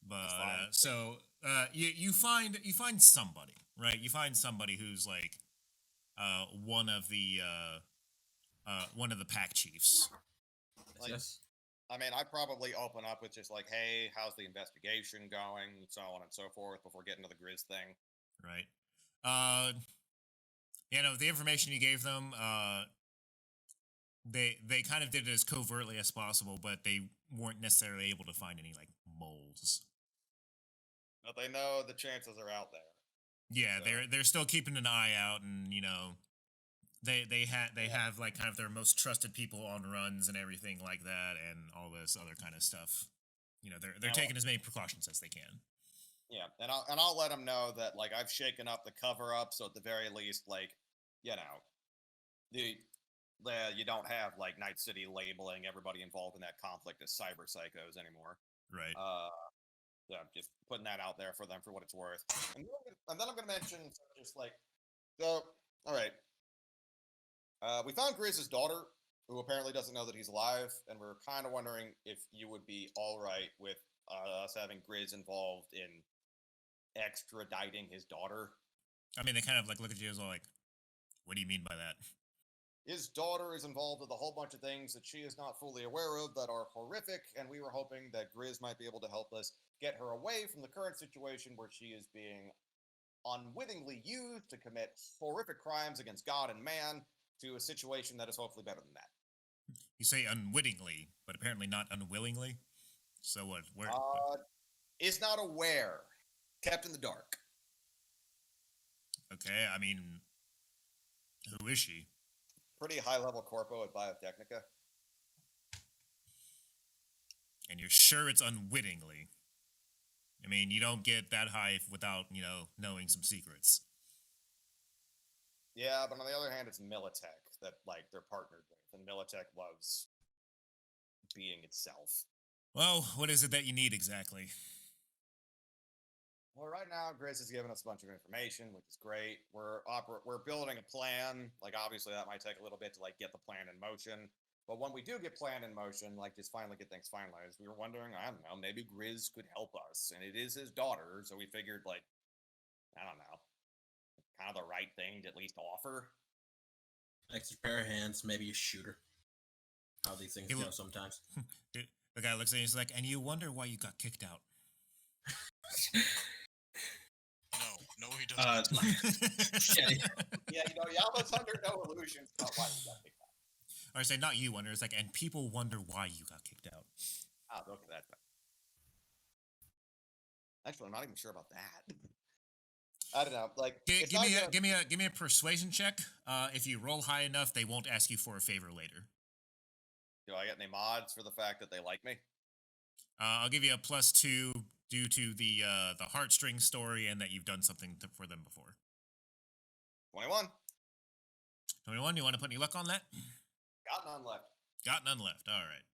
But you find somebody, right? You find somebody who's one of the pack chiefs. Yes. I mean, I'd probably open up with just hey, how's the investigation going, and so on and so forth, before getting to the Grizz thing. Right. The information you gave them, they kind of did it as covertly as possible, but they weren't necessarily able to find any moles. But they know the chances are out there. Yeah, so. They're still keeping an eye out, and they have kind of their most trusted people on runs and everything like that, and all this other kind of stuff. They're taking as many precautions as they can. Yeah, and I'll let them know that I've shaken up the cover up, so at the very least, you don't have Night City labeling everybody involved in that conflict as cyber psychos anymore. Right. Yeah, just putting that out there for them for what it's worth. And then I'm going to mention all right. We found Grizz's daughter, who apparently doesn't know that he's alive, and we're kind of wondering if you would be all right with us having Grizz involved in extraditing his daughter. I mean, they kind of like look at you as all like, what do you mean by that? His daughter is involved with a whole bunch of things that she is not fully aware of that are horrific, and we were hoping that Grizz might be able to help us get her away from the current situation where she is being unwittingly used to commit horrific crimes against God and man to a situation that is hopefully better than that. You say unwittingly, but apparently not unwillingly. So what? Where? Is not aware, kept in the dark. Okay, I mean, who is she? Pretty high-level corpo at Biotechnica. And you're sure it's unwittingly? I mean, you don't get that high without, knowing some secrets. Yeah, but on the other hand, it's Militech that, like, they're partnered with, and Militech loves being itself. Well, what is it that you need exactly? Well, right now, Grizz has given us a bunch of information, which is great. We're building a plan. Like, obviously, that might take a little bit to, like, get the plan in motion. But when we do get plan in motion, like, just finally get things finalized, we were wondering, I don't know, maybe Grizz could help us. And it is his daughter, so we figured, like, I don't know, kind of the right thing to at least offer. Extra pair of hands, maybe a shooter. How these things go sometimes. The guy looks at you, he's like, and you wonder why you got kicked out. No, he doesn't. Yeah, Yama's under no illusions about why you got kicked out. Or I say, not you wonder, it's like, and people wonder why you got kicked out. Ah, look at that. Actually, I'm not even sure about that. I don't know. Like, give me a persuasion check. If you roll high enough, they won't ask you for a favor later. Do I get any mods for the fact that they like me? I'll give you a +2 due to the heartstring story and that you've done something for them before. 21. 21. You want to put any luck on that? Got none left. Got none left. All right.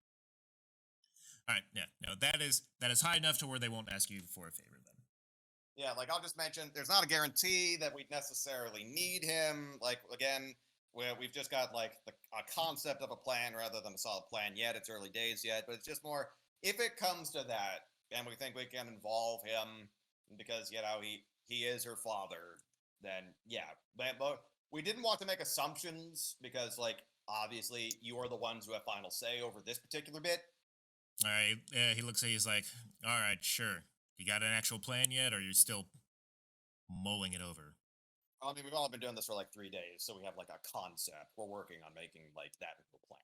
All right. Yeah. No, that is high enough to where they won't ask you for a favor then. Yeah, like I'll just mention, there's not a guarantee that we'd necessarily need him. Like, again, we've just got like a concept of a plan rather than a solid plan yet. It's early days yet, but it's just more, if it comes to that, and we think we can involve him because, he is her father, then yeah. But we didn't want to make assumptions because, like, obviously you are the ones who have final say over this particular bit. All right. He looks at you, he's like, all right, sure. You got an actual plan yet, or are you still mulling it over? I mean, we've all been doing this for like 3 days, so we have like a concept. We're working on making like that into a plan.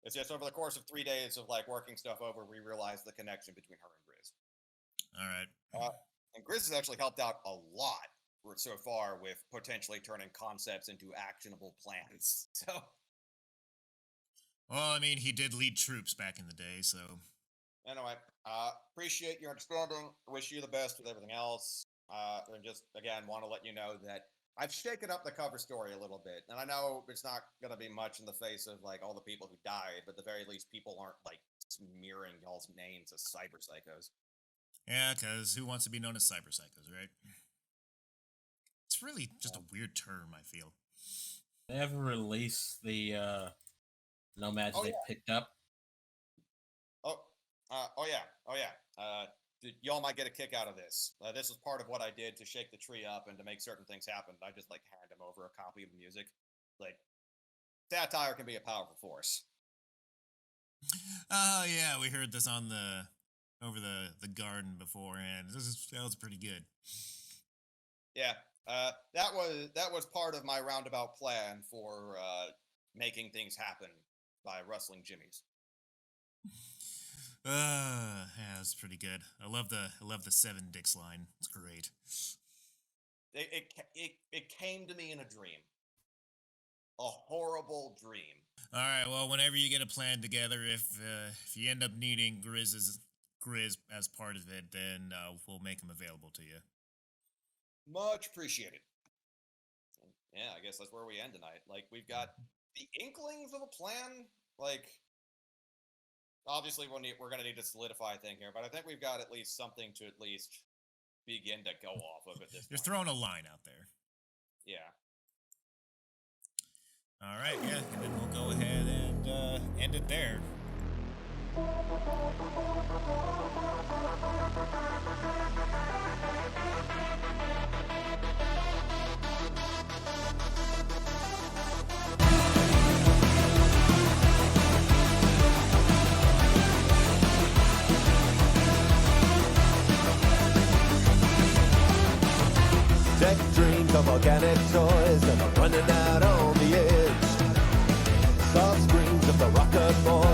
It's just over the course of 3 days of like working stuff over, we realized the connection between her and Grizz. All right. And Grizz has actually helped out a lot so far with potentially turning concepts into actionable plans. So, well, I mean, he did lead troops back in the day, so. Anyway, appreciate your understanding. Wish you the best with everything else. And just, again, want to let you know that I've shaken up the cover story a little bit. And I know it's not going to be much in the face of, like, all the people who died, but at the very least, people aren't, like, smearing y'all's names as cyber psychos. Yeah, because who wants to be known as cyber psychos, right? It's really just a weird term, I feel. They ever released the nomads they picked up? Oh yeah. Y'all might get a kick out of this. This is part of what I did to shake the tree up and to make certain things happen. I just, like, hand him over a copy of the music. Like, satire can be a powerful force. Oh, yeah, we heard this on over the garden beforehand. That was pretty good. Yeah, that was part of my roundabout plan for making things happen by rustling jimmies. Yeah, that's pretty good. I love the 7 dicks line. It's great. It came to me in a dream. A horrible dream. All right, well, whenever you get a plan together, if you end up needing Grizz as part of it, then we'll make him available to you. Much appreciated. Yeah, I guess that's where we end tonight. Like, we've got the inklings of a plan. Like, obviously, we're going to need to solidify a thing here, but I think we've got at least something to at least begin to go off of at this point. You're throwing a line out there. Yeah. All right, yeah, and then we'll go ahead and end it there. running out on the edge. Soft springs of the rocket boy.